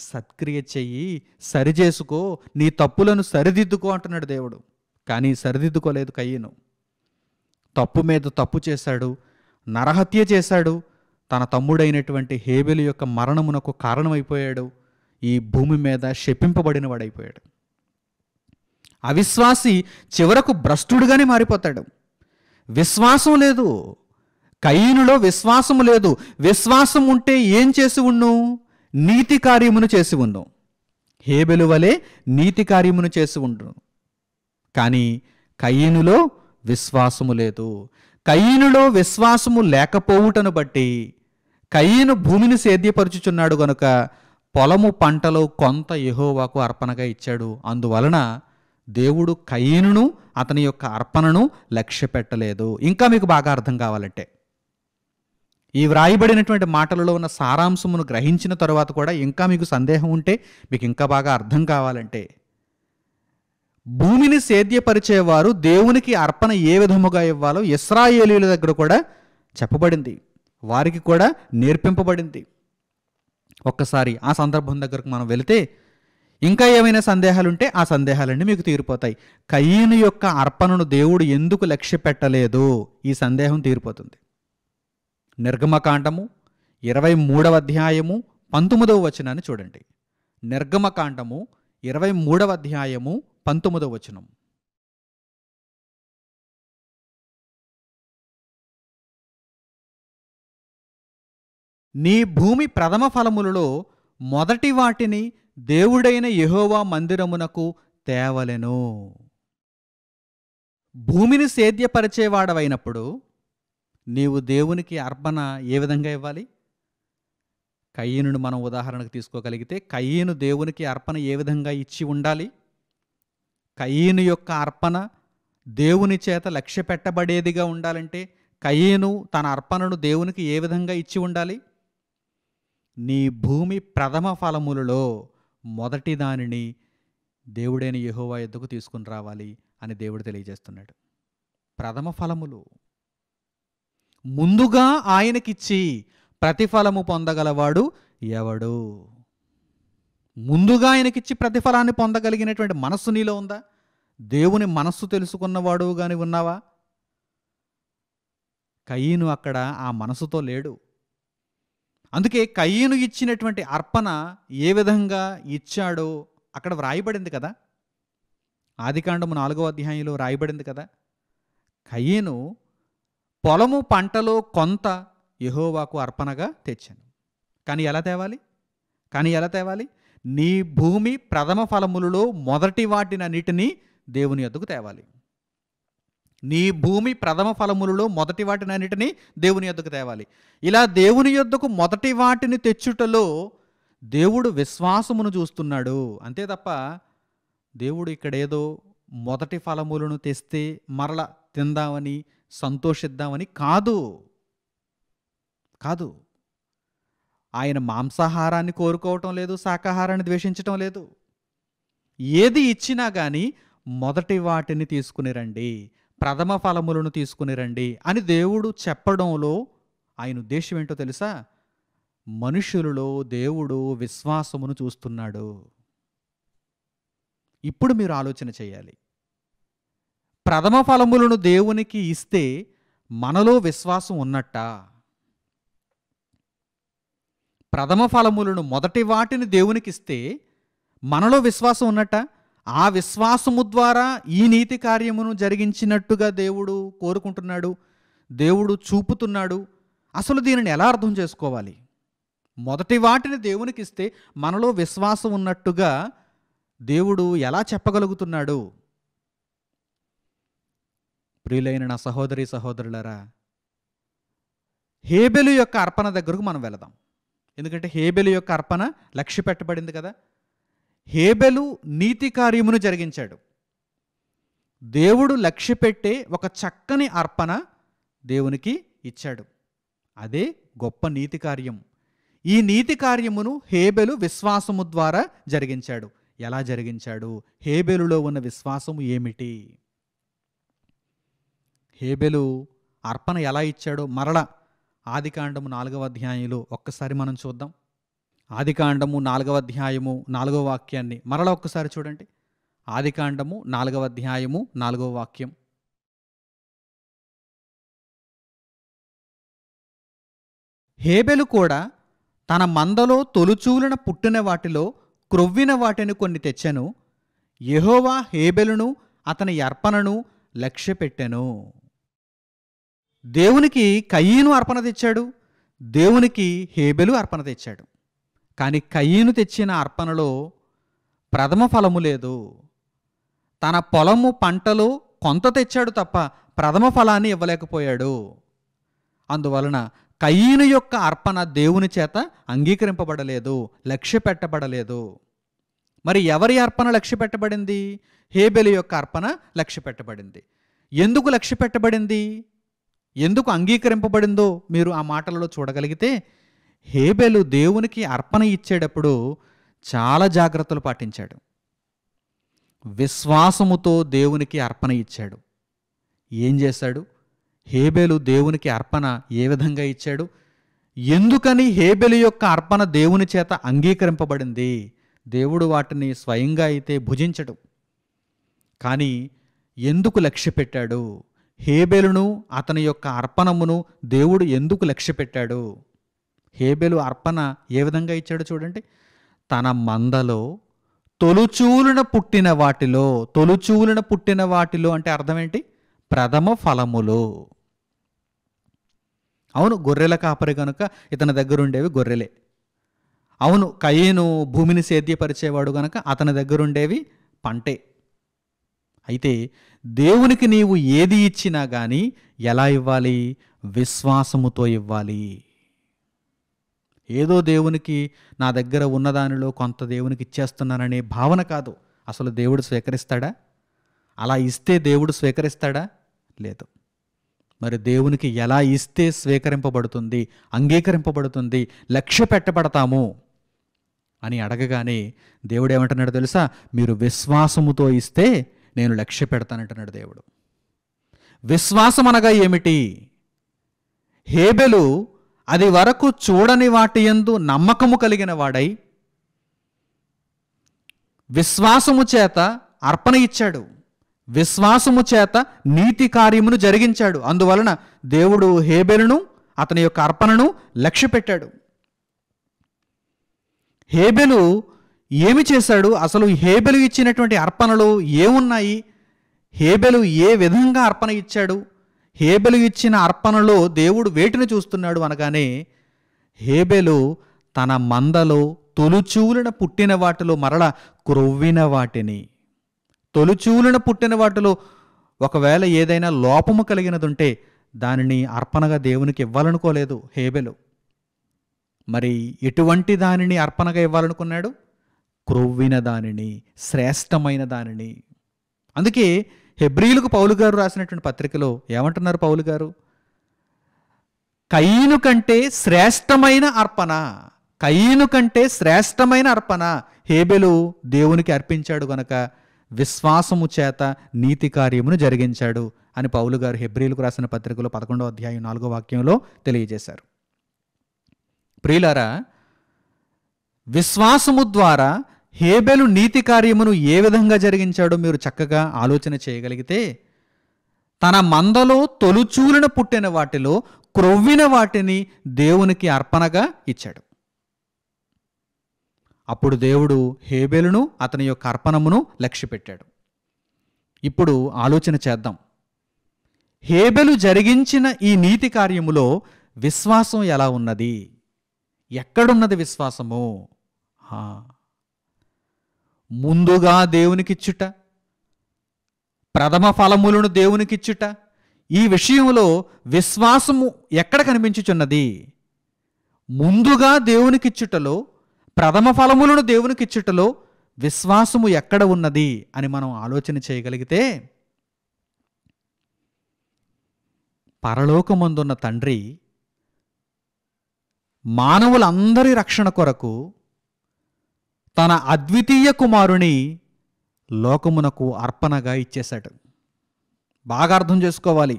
సత్క్రియ చెయ్యి, సరిచేసుకో, నీ తప్పులను సరిదిద్దుకో అంటున్నాడు దేవుడు. కానీ సరిదిద్దుకోలేదు కయీను. తప్పు మీద తప్పు చేశాడు, నరహత్య చేశాడు, తన తమ్ముడైనటువంటి హేబెలు యొక్క మరణమునకు కారణమైపోయాడు, ఈ భూమి మీద శపింపబడిన వాడైపోయాడు. అవిశ్వాసి చివరకు భ్రష్టుడుగానే మారిపోతాడు. విశ్వాసం లేదు, కయీనులో విశ్వాసము లేదు. విశ్వాసం ఉంటే ఏం చేసి ఉండు? నీతి కార్యమును చేసి ఉండు. హేబెలు వలె నీతి కార్యమును చేసి ఉండు. కానీ కయీనులో విశ్వాసము లేదు. కయీనులో విశ్వాసము లేకపోవుటను బట్టి కయీను భూమిని సేద్యపరుచుచున్నాడు గనుక పొలము పంటలో కొంత యెహోవాకు అర్పణగా ఇచ్చాడు. అందువలన దేవుడు కయీనును అతని యొక్క అర్పణను లక్ష్య పెట్టలేదు. ఇంకా మీకు బాగా అర్థం కావాలంటే, ఈ వ్రాయబడినటువంటి మాటలలో ఉన్న సారాంశమును గ్రహించిన తరువాత కూడా ఇంకా మీకు సందేహం ఉంటే, మీకు ఇంకా బాగా అర్థం కావాలంటే, భూమిని సేద్యపరిచేవారు దేవునికి అర్పణ ఏ విధముగా ఇవ్వాలో ఇశ్రాయేలీయుల దగ్గర కూడా చెప్పబడింది, వారికి కూడా నేర్పింపబడింది. ఒక్కసారి ఆ సందర్భం దగ్గరకు మనం వెళితే ఇంకా ఏమైనా సందేహాలుంటే ఆ సందేహాలన్నీ మీకు తీరిపోతాయి. కయీను యొక్క అర్పణను దేవుడు ఎందుకు లక్ష్య పెట్టలేదు, ఈ సందేహం తీరిపోతుంది. నిర్గమకాండము 23వ అధ్యాయము 19వ వచనాన్ని చూడండి. నిర్గమకాండము 23వ అధ్యాయము 19వ వచనం. నీ భూమి ప్రథమ ఫలములలో మొదటి వాటిని దేవుడైన యెహోవా మందిరమునకు తేవలెను. భూమిని సేద్యపరిచేవాడవైనప్పుడు నీవు దేవునికి అర్పణ ఏ విధంగా ఇవ్వాలి? కయీనును మనం ఉదాహరణకు తీసుకోగలిగితే కయీను దేవునికి అర్పణ ఏ విధంగా ఇచ్చి ఉండాలి? కయీను యొక్క అర్పణ దేవుని చేత లక్ష్య పెట్టబడేదిగా ఉండాలంటే కయీను తన అర్పణను దేవునికి ఏ విధంగా ఇచ్చి ఉండాలి? నీ భూమి ప్రథమ ఫలములలో మొదటి దానిని దేవుడైన యెహోవా యొద్దకు తీసుకుని రావాలి అని దేవుడు తెలియజేస్తున్నాడు. ప్రథమ ఫలములు ముందుగా ఆయనకిచ్చి ప్రతిఫలము పొందగలవాడు ఎవడు? ముందుగా ఆయనకిచ్చి ప్రతిఫలాన్ని పొందగలిగినటువంటి మనస్సు నీలో ఉందా? దేవుని మనస్సు తెలుసుకున్నవాడు గాని ఉన్నావా? కయీను అక్కడ ఆ మనసుతో లేడు. అందుకే కయీను ఇచ్చినటువంటి అర్పణ ఏ విధంగా ఇచ్చాడో అక్కడ వ్రాయబడింది కదా, ఆదికాండము 4వ అధ్యాయంలో వ్రాయబడింది కదా. కయీను పొలము పంటలో కొంత యెహోవాకు అర్పణగా తెచ్చాను. కానీ ఎలా తేవాలి? నీ భూమి ప్రథమ ఫలములలో మొదటి వాటినన్నిటినీ దేవుని యొద్దకు తేవాలి. నీ భూమి ప్రథమ ఫలములలో మొదటి వాటినన్నిటినీ దేవుని యొద్దకు తేవాలి. ఇలా దేవుని యొద్దకు మొదటి వాటిని తెచ్చుటలో దేవుడు విశ్వాసమును చూస్తున్నాడు. అంతే తప్ప దేవుడు ఇక్కడేదో మొదటి ఫలములను తెస్తే మరల తిందామని సంతోషిద్దామని కాదు. ఆయన మాంసాహారాన్ని కోరుకోవటం లేదు, శాకాహారాన్ని ద్వేషించటం లేదు. ఏది ఇచ్చినా కానీ మొదటి వాటిని తీసుకుని రండి, ప్రథమ ఫలములను తీసుకుని రండి అని దేవుడు చెప్పడంలో ఆయన ఉద్దేశం ఏంటో తెలుసా? మనుషులలో దేవుడు విశ్వాసమును చూస్తున్నాడు. ఇప్పుడు మీరు ఆలోచన చేయాలి. ప్రథమ ఫలములను దేవునికి ఇస్తే మనలో విశ్వాసం ఉన్నట్టా? ప్రథమ ఫలములను, మొదటి వాటిని దేవునికిస్తే మనలో విశ్వాసం ఉన్నట్టా? ఆ విశ్వాసము ద్వారా ఈ నీతి కార్యమును జరిగించినట్టుగా దేవుడు కోరుకుంటున్నాడు, దేవుడు చూపుతున్నాడు. అసలు దీనిని ఎలా అర్థం చేసుకోవాలి? మొదటి వాటిని దేవునికిస్తే మనలో విశ్వాసం ఉన్నట్టుగా దేవుడు ఎలా చెప్పగలుగుతున్నాడు? ప్రియులైన నా సహోదరి సహోదరులారా, హేబెలు యొక్క అర్పణ దగ్గరకు మనం వెళదాం. ఎందుకంటే హేబెలు యొక్క అర్పణ లక్ష్య పెట్టబడింది కదా. హేబెలు నీతి కార్యమును జరిగించాడు. దేవుడు లక్ష్య పెట్టే ఒక చక్కని అర్పణ దేవునికి ఇచ్చాడు. అదే గొప్ప నీతి కార్యం. ఈ నీతి కార్యమును హేబెలు విశ్వాసము ద్వారా జరిగించాడు. ఎలా జరిగించాడు? హేబెలులో ఉన్న విశ్వాసము ఏమిటి? హేబెలు అర్పణ ఎలా ఇచ్చాడో మరలా ఆదికాండము 4వ అధ్యాయంలో ఒక్కసారి మనం చూద్దాం. ఆదికాండము 4వ అధ్యాయము 4వ వాక్యాన్ని మరలా ఒక్కసారి చూడండి. ఆదికాండము 4వ అధ్యాయము 4వ వాక్యం. హేబెలు కూడా తన మందలో తొలుచూలున పుట్టిన వాటిలో క్రొవ్విన వాటిని కొన్ని తెచ్చెను. యెహోవా హేబెలును అతని అర్పణను లక్ష్యపెట్టెను. దేవునికి కయీను అర్పణ తెచ్చాడు, దేవునికి హేబెలు అర్పణ తెచ్చాడు. కానీ కయీను తెచ్చిన అర్పణలో ప్రథమ ఫలము లేదు. తన పొలము పంటలో కొంత తెచ్చాడు తప్ప ప్రథమ ఫలాన్ని ఇవ్వలేకపోయాడు. అందువలన కయీను యొక్క అర్పణ దేవుని చేత అంగీకరింపబడలేదు, లక్ష్య పెట్టబడలేదు. మరి ఎవరి అర్పణ లక్ష్య పెట్టబడింది? హేబెలు యొక్క అర్పణ లక్ష్య పెట్టబడింది. ఎందుకు లక్ష్య పెట్టబడింది? ఎందుకు అంగీకరింపబడిందో మీరు ఆ మాటలలో చూడగలిగితే, హేబెలు దేవునికి అర్పణ ఇచ్చేటప్పుడు చాలా జాగ్రత్తలు పాటించాడు. విశ్వాసముతో దేవునికి అర్పణ ఇచ్చాడు. ఏం చేశాడు? హేబెలు దేవునికి అర్పణ ఏ విధంగా ఇచ్చాడు? ఎందుకని హేబెలు యొక్క అర్పణ దేవుని చేత అంగీకరింపబడింది? దేవుడు వాటిని స్వయంగా అయితే భుజించడు, కానీ ఎందుకు లక్ష్య పెట్టాడు? హేబెలును అతని యొక్క అర్పణమును దేవుడు ఎందుకు లక్ష్య పెట్టాడు? హేబెలు అర్పణ ఏ విధంగా ఇచ్చాడో చూడండి. తన మందలో తొలుచూలున పుట్టిన వాటిలో, తొలుచూలున పుట్టిన వాటిలో అంటే అర్థం ఏంటి? ప్రథమ ఫలములు. అవును, గొర్రెల కాపరి కనుక ఇతని దగ్గర ఉండేవి గొర్రెలే. అవును, కయీను భూమిని సేద్యపరిచేవాడు కనుక అతని దగ్గర ఉండేవి పంటే. అయితే దేవునికి నీవు ఏది ఇచ్చినా కానీ ఎలా ఇవ్వాలి? విశ్వాసముతో ఇవ్వాలి. ఏదో దేవునికి నా దగ్గర ఉన్నదానిలో కొంత దేవునికి ఇచ్చేస్తున్నాననే భావన కాదు. అసలు దేవుడు స్వీకరిస్తాడా? అలా ఇస్తే దేవుడు స్వీకరిస్తాడా? లేదు. మరి దేవునికి ఎలా ఇస్తే స్వీకరింపబడుతుంది, అంగీకరింపబడుతుంది, లక్ష్య పెట్టబడతాము అని అడగగానే దేవుడు ఏమంటున్నాడు తెలుసా? మీరు విశ్వాసముతో ఇస్తే నేను లక్ష్య పెడతానంటున్నాడు దేవుడు. విశ్వాసం అనగా ఏమిటి? హేబెలు అది వరకు చూడని వాటి యందు నమ్మకము కలిగిన వాడై విశ్వాసము చేత అర్పణ ఇచ్చాడు, విశ్వాసము చేత నీతి కార్యమును జరిగించాడు. అందువలన దేవుడు హేబెలును అతని యొక్క అర్పణను లక్ష్య పెట్టాడు. హేబెలు ఏమి చేశాడు? అసలు హేబెలు ఇచ్చినటువంటి అర్పణలు ఏమున్నాయి? హేబెలు ఏ విధంగా అర్పణ ఇచ్చాడు? హేబెలు ఇచ్చిన అర్పణలో దేవుడు వేటిని చూస్తున్నాడు అనగానే, హేబెలు తన మందలో తొలుచూలున పుట్టిన వాటిలో మరల క్రొవ్విన వాటిని, తొలుచూలున పుట్టిన వాటిలో ఒకవేళ ఏదైనా లోపము కలిగినదుంటే దానిని అర్పణగా దేవునికి ఇవ్వాలనుకోలేదు హేబెలు. మరి ఎటువంటి దానిని అర్పణగా ఇవ్వాలనుకున్నాడు? క్రొవ్విన దానిని, శ్రేష్టమైన దానిని. అందుకే హెబ్రీయులకు పౌలు గారు రాసినటువంటి పత్రికలో ఏమంటున్నారు పౌలు గారు? కయీను కంటే శ్రేష్టమైన అర్పణ, కయీను కంటే శ్రేష్టమైన అర్పణ హేబెలు దేవునికి అర్పించాడు గనక విశ్వాసము చేత నీతి కార్యమును జరిగించాడు అని పౌలు గారు హెబ్రీయులకు రాసిన పత్రికలో 11వ అధ్యాయం 4వ వాక్యంలో తెలియజేశారు. ప్రియులారా, విశ్వాసము ద్వారా హేబెలు నీతి కార్యమును ఏ విధంగా జరిగించాడో మీరు చక్కగా ఆలోచన చేయగలిగితే, తన మందలో తొలుచూలున పుట్టిన వాటిలో క్రొవ్విన వాటిని దేవునికి అర్పణగా ఇచ్చాడు. అప్పుడు దేవుడు హేబెలును అతని యొక్క అర్పణమును లక్ష్యపెట్టాడు. ఇప్పుడు ఆలోచన చేద్దాం. హేబెలు జరిగించిన ఈ నీతి కార్యములో విశ్వాసం ఎలా ఉన్నది? ఎక్కడున్నది విశ్వాసము? ముందుగా దేవునికిచ్చుట, ప్రథమ ఫలములను దేవునికిచ్చుట, ఈ విషయంలో విశ్వాసము ఎక్కడ కనిపించుచున్నది? ముందుగా దేవునికిచ్చుటలో, ప్రథమ ఫలములను దేవునికిచ్చుటలో విశ్వాసము ఎక్కడ ఉన్నది అని మనం ఆలోచన చేయగలిగితే, పరలోకమందున్న తండ్రి మానవులందరి రక్షణ కొరకు తన అద్వితీయ కుమారుని లోకమునకు అర్పణగా ఇచ్చేశాడు. బాగా అర్థం చేసుకోవాలి,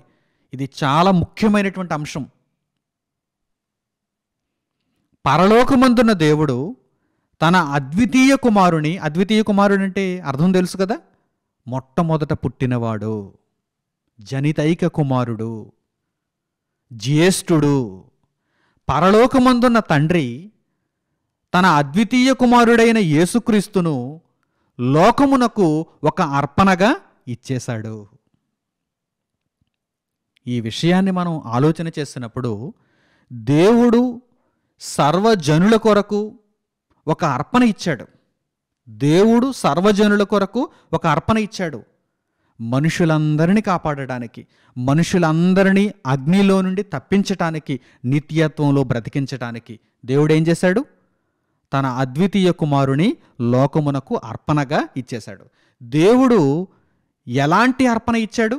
ఇది చాలా ముఖ్యమైనటువంటి అంశం. పరలోకమందున్న దేవుడు తన అద్వితీయ కుమారుని, అద్వితీయ కుమారుడు అంటే అర్థం తెలుసు కదా, మొట్టమొదట పుట్టినవాడు, జనితైక కుమారుడు, జ్యేష్ఠుడు. పరలోకమందున్న తండ్రి తన అద్వితీయ కుమారుడైన యేసుక్రీస్తును లోకమునకు ఒక అర్పణగా ఇచ్చేశాడు. ఈ విషయాన్ని మనం ఆలోచన చేసినప్పుడు, దేవుడు సర్వజనుల కొరకు ఒక అర్పణ ఇచ్చాడు. దేవుడు సర్వజనుల కొరకు ఒక అర్పణ ఇచ్చాడు. మనుషులందరినీ కాపాడటానికి, మనుషులందరినీ అగ్నిలో నుండి తప్పించటానికి, నిత్యత్వంలో బ్రతికించటానికి దేవుడు ఏం చేశాడు? తన అద్వితీయ కుమారుని లోకమునకు అర్పణగా ఇచ్చేశాడు. దేవుడు ఎలాంటి అర్పణ ఇచ్చాడు?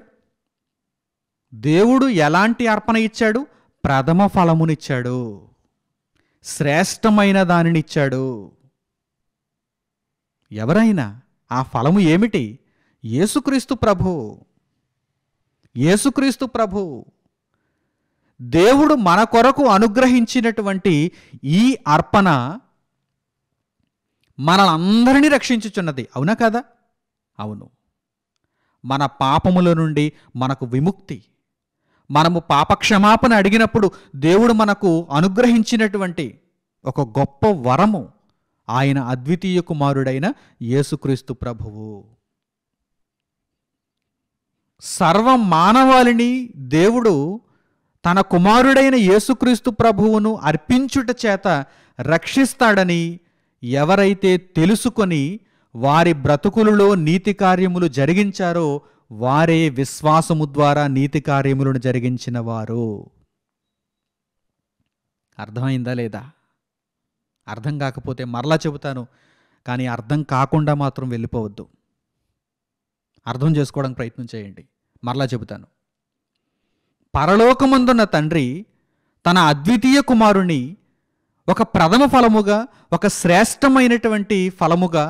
దేవుడు ఎలాంటి అర్పణ ఇచ్చాడు? ప్రథమ ఫలమునిచ్చాడు, శ్రేష్టమైన దానిని ఇచ్చాడు. ఎవరైనా ఆ ఫలము ఏమిటి? యేసుక్రీస్తు ప్రభు. యేసుక్రీస్తు ప్రభు. దేవుడు మన కొరకు అనుగ్రహించినటువంటి ఈ అర్పణ మనలందరినీ రక్షించుచున్నది. అవునా కదా? అవును. మన పాపముల నుండి మనకు విముక్తి, మనము పాపక్షమాపణ అడిగినప్పుడు దేవుడు మనకు అనుగ్రహించినటువంటి ఒక గొప్ప వరము ఆయన అద్వితీయ కుమారుడైన యేసుక్రీస్తు ప్రభువు. సర్వ మానవాళిని దేవుడు తన కుమారుడైన యేసుక్రీస్తు ప్రభువును అర్పించుట చేత రక్షిస్తాడని ఎవరైతే తెలుసుకొని వారి బ్రతుకులలో నీతి కార్యములు జరిగించారో వారే విశ్వాసము ద్వారా నీతి కార్యములను జరిగించిన వారు. అర్థమైందా లేదా? అర్థం కాకపోతే మరలా చెబుతాను, కానీ అర్థం కాకుండా మాత్రం వెళ్ళిపోవద్దు. అర్థం చేసుకోవడానికి ప్రయత్నం చేయండి. మరలా చెబుతాను. పరలోకమందున్న తండ్రి తన అద్వితీయ కుమారుని ఒక ప్రథమ ఫలముగా, ఒక శ్రేష్టమైనటువంటి ఫలముగా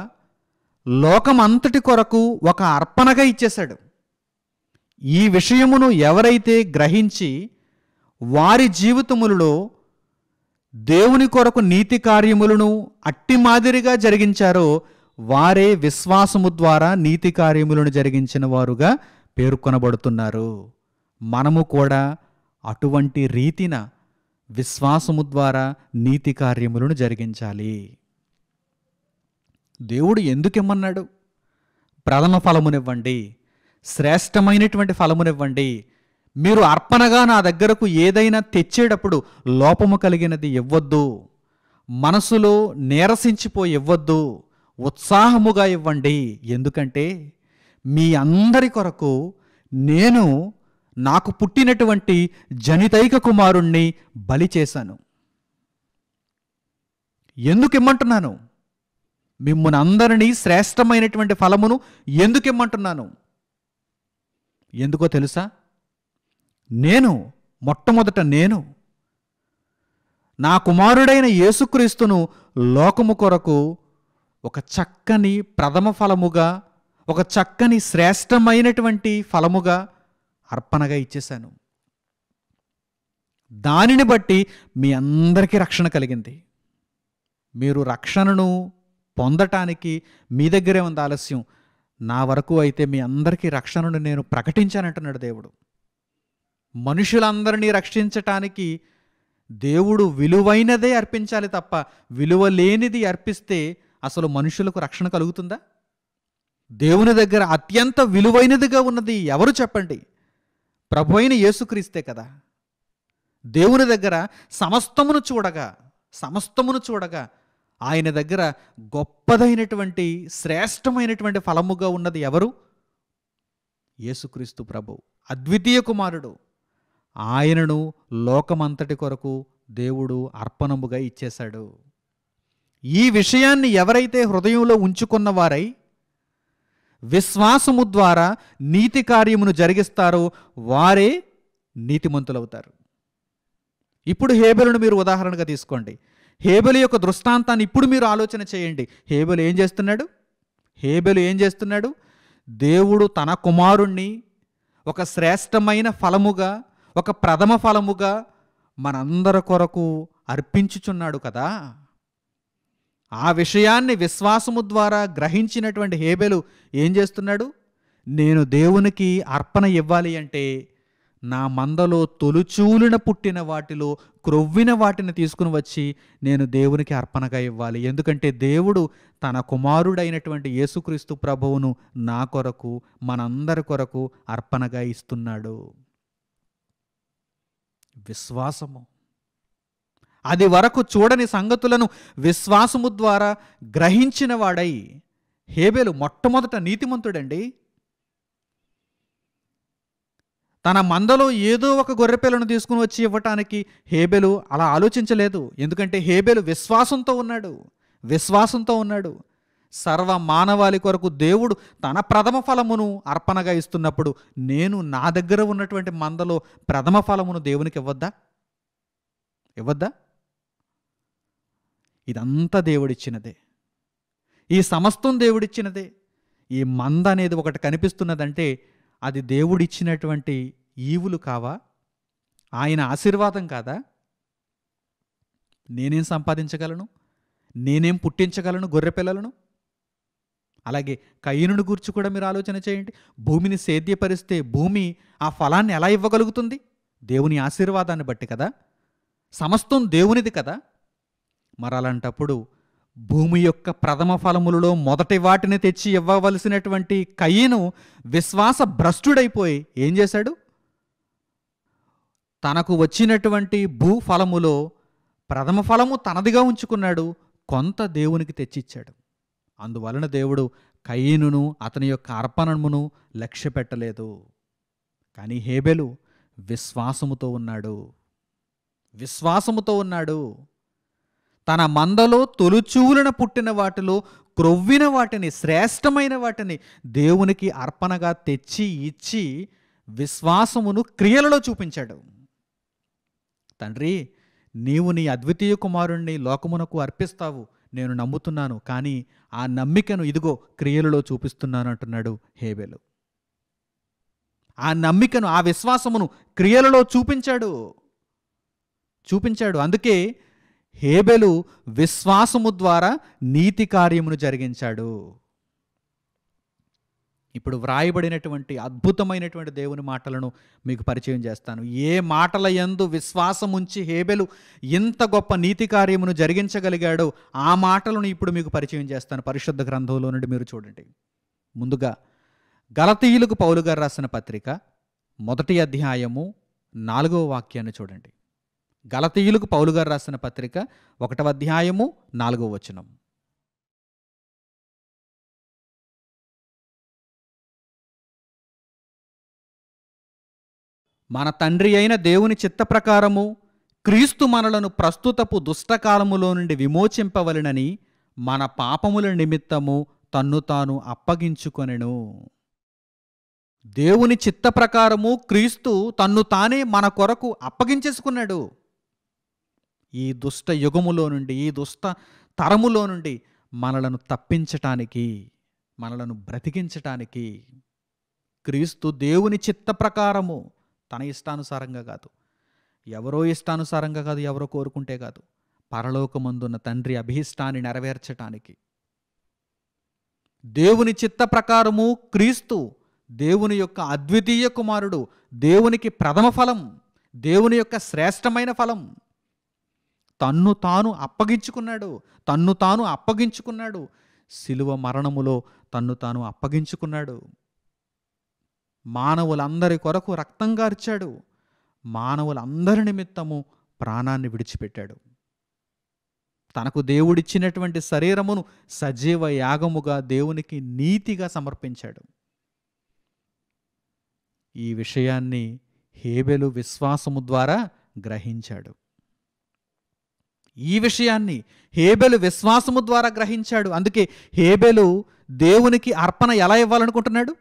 లోకమంతటి కొరకు ఒక అర్పణగా ఇచ్చేశాడు. ఈ విషయమును ఎవరైతే గ్రహించి వారి జీవితములలో దేవుని కొరకు నీతి కార్యములను అట్టి మాదిరిగా జరిగించారో వారే విశ్వాసము ద్వారా నీతి కార్యములను జరిగించిన వారుగా పేర్కొనబడుతున్నారు. మనము కూడా అటువంటి రీతిన విశ్వాసము ద్వారా నీతి కార్యములను జరిగించాలి. దేవుడు ఎందుకు ఇమ్మన్నాడు? ప్రథమ ఫలమునివ్వండి, శ్రేష్టమైనటువంటి ఫలమునివ్వండి. మీరు అర్పణగా నా దగ్గరకు ఏదైనా తెచ్చేటప్పుడు లోపము కలిగినది ఇవ్వద్దు, మనసులో నీరసించిపోయి ఇవ్వద్దు, ఉత్సాహముగా ఇవ్వండి. ఎందుకంటే మీ అందరి కొరకు నేను నాకు పుట్టినటువంటి జనితైక కుమారుణ్ణి బలి చేశాను. ఎందుకు ఇమ్మంటున్నాను? మిమ్మల్ని అందరినీ శ్రేష్టమైనటువంటి ఫలమును ఎందుకు ఇమ్మంటున్నాను? ఎందుకో తెలుసా? మొట్టమొదట నేను నా కుమారుడైన యేసుక్రీస్తును లోకము కొరకు ఒక చక్కని ప్రథమ ఫలముగా, ఒక చక్కని శ్రేష్టమైనటువంటి ఫలముగా అర్పణగా ఇచ్చేశాను. దానిని బట్టి మీ అందరికీ రక్షణ కలిగింది. మీరు రక్షణను పొందటానికి మీ దగ్గరే ఉంది ఆలస్యం. నా వరకు అయితే మీ అందరికీ రక్షణను నేను ప్రకటించానంటున్నాడు దేవుడు. మనుషులందరినీ రక్షించటానికి దేవుడు విలువైనదే అర్పించాలి తప్ప విలువ లేనిది అర్పిస్తే అసలు మనుషులకు రక్షణ కలుగుతుందా? దేవుని దగ్గర అత్యంత విలువైనదిగా ఉన్నది ఎవరు చెప్పండి? ప్రభు అయిన యేసుక్రీస్తే కదా. దేవుని దగ్గర సమస్తమును చూడగా ఆయన దగ్గర గొప్పదైనటువంటి శ్రేష్టమైనటువంటి ఫలముగా ఉన్నది ఎవరు? యేసుక్రీస్తు ప్రభు, అద్వితీయ కుమారుడు. ఆయనను లోకమంతటి కొరకు దేవుడు అర్పణముగా ఇచ్చేశాడు. ఈ విషయాన్ని ఎవరైతే హృదయంలో ఉంచుకున్న వారై విశ్వాసము ద్వారా నీతి కార్యమును జరిగిస్తారో వారే నీతిమంతులవుతారు. ఇప్పుడు హేబెలును మీరు ఉదాహరణగా తీసుకోండి. హేబెలు యొక్క దృష్టాంతాన్ని ఇప్పుడు మీరు ఆలోచన చేయండి. హేబెలు ఏం చేస్తున్నాడు? దేవుడు తన కుమారుణ్ణి ఒక శ్రేష్టమైన ఫలముగా, ఒక ప్రథమ ఫలముగా మనందరి కొరకు అర్పించుచున్నాడు కదా. ఆ విషయాన్ని విశ్వాసము ద్వారా గ్రహించినటువంటి హేబెలు ఏం చేస్తున్నాడు? నేను దేవునికి అర్పణ ఇవ్వాలి అంటే నా మందలో తొలుచూలిన పుట్టిన వాటిలో క్రొవ్విన వాటిని తీసుకుని వచ్చి నేను దేవునికి అర్పణగా ఇవ్వాలి. ఎందుకంటే దేవుడు తన కుమారుడైనటువంటి యేసుక్రీస్తు ప్రభువును నా కొరకు, మనందరి కొరకు అర్పణగా ఇస్తున్నాడు. విశ్వాసము, అది వరకు చూడని సంగతులను విశ్వాసము ద్వారా గ్రహించిన వాడై హేబెలు మొట్టమొదట నీతిమంతుడండి. తన మందలో ఏదో ఒక గొర్రెపిల్లను తీసుకుని వచ్చి ఇవ్వటానికి హేబెలు అలా ఆలోచించలేదు. ఎందుకంటే హేబెలు విశ్వాసంతో ఉన్నాడు. సర్వ మానవాళి కొరకు దేవుడు తన ప్రథమ ఫలమును అర్పణగా ఇస్తున్నప్పుడు నేను నా దగ్గర ఉన్నటువంటి మందలో ప్రథమ ఫలమును దేవునికి ఇవ్వద్దా? ఇదంతా దేవుడిచ్చినదే, ఈ సమస్తం దేవుడిచ్చినదే. ఈ మంద అనేది ఒకటి కనిపిస్తున్నదంటే అది దేవుడిచ్చినటువంటి ఈవులు కావా? ఆయన ఆశీర్వాదం కాదా? నేనేం సంపాదించగలను? నేనేం పుట్టించగలను గొర్రెపిల్లలను? అలాగే కయీనుని గురించి కూడా మీరు ఆలోచన చేయండి. భూమిని సేద్యపరిస్తే భూమి ఆ ఫలాన్ని ఎలా ఇవ్వగలుగుతుంది? దేవుని ఆశీర్వాదాన్ని బట్టి కదా. సమస్తం దేవునిది కదా. మరలాంటప్పుడు భూమి యొక్క ప్రథమ ఫలములలో మొదటి వాటిని తెచ్చి ఇవ్వవలసినటువంటి కయీను విశ్వాస భ్రష్టుడైపోయి ఏం చేశాడు? తనకు వచ్చినటువంటి భూఫలములో ప్రథమ ఫలము తనదిగా ఉంచుకున్నాడు, కొంత దేవునికి తెచ్చిచ్చాడు. అందువలన దేవుడు కయీనును అతని యొక్క అర్పణమును లక్ష్య పెట్టలేదు. కానీ హేబెలు విశ్వాసముతో ఉన్నాడు. తన మందలో తొలుచూలన పుట్టిన వాటిలో క్రొవ్విన వాటిని, శ్రేష్టమైన వాటిని దేవునికి అర్పణగా తెచ్చి ఇచ్చి విశ్వాసమును క్రియలలో చూపించాడు. తండ్రి, నీవు నీ అద్వితీయ కుమారుణ్ణి లోకమునకు అర్పిస్తావు, నేను నమ్ముతున్నాను. కానీ ఆ నమ్మికను ఇదిగో క్రియలలో చూపిస్తున్నాను అంటున్నాడు హేబెలు. ఆ నమ్మికను, ఆ విశ్వాసమును క్రియలలో చూపించాడు. అందుకే హేబెలు విశ్వాసము ద్వారా నీతి కార్యమును జరిగించాడు. ఇప్పుడు వ్రాయబడినటువంటి అద్భుతమైనటువంటి దేవుని మాటలను మీకు పరిచయం చేస్తాను. ఏ మాటల యందు విశ్వాసముంచి హేబెలు ఇంత గొప్ప నీతి కార్యమును జరిగించగలిగాడో ఆ మాటలను ఇప్పుడు మీకు పరిచయం చేస్తాను. పరిశుద్ధ గ్రంథంలో నుండి మీరు చూడండి. ముందుగా గలతీయులకు పౌలు గారు రాసిన పత్రిక 1వ అధ్యాయము 4వ వాక్యాన్ని చూడండి. గలతీయులకు పౌలు గారు రాసిన పత్రిక 1వ అధ్యాయము 4వ వచనం. మన తండ్రి అయిన దేవుని చిత్త ప్రకారము క్రీస్తు మనలను ప్రస్తుతపు దుష్టకాలములో నుండి విమోచింపవలెనని మన పాపముల నిమిత్తము తన్ను తాను అప్పగించుకొనెను. దేవుని చిత్త ప్రకారము క్రీస్తు తన్ను తానే మన కొరకు అప్పగించేసుకున్నాడు. ఈ దుష్ట యుగములో నుండి, ఈ దుష్ట తరములో నుండి మనలను తప్పించటానికి, మనలను బ్రతికించటానికి క్రీస్తు దేవుని చిత్త ప్రకారము, తన ఇష్టానుసారంగా కాదు, ఎవరో ఇష్టానుసారంగా కాదు, ఎవరో కోరుకుంటే కాదు, పరలోకమందున్న తండ్రి అభీష్టాన్ని నెరవేర్చటానికి దేవుని చిత్త ప్రకారము క్రీస్తు దేవుని యొక్క అద్వితీయ కుమారుడు, దేవునికి ప్రథమ ఫలం, దేవుని యొక్క శ్రేష్టమైన ఫలం. తన్ను తాను అప్పగించుకున్నాడు. శిలువ మరణములో తన్ను తాను అప్పగించుకున్నాడు. మానవులందరి కొరకు రక్తం గార్చాడు. మానవులందరి నిమిత్తము ప్రాణాన్ని విడిచిపెట్టాడు. తనకు దేవుడిచ్చినటువంటి శరీరమును సజీవ యాగముగా దేవునికి నీతిగా సమర్పించాడు. ఈ విషయాన్ని హేబెలు విశ్వాసము ద్వారా గ్రహించాడు. అందుకే హేబెలు దేవునికి అర్పణ ఎలా ఇవ్వాలనుకుంటున్నాడు?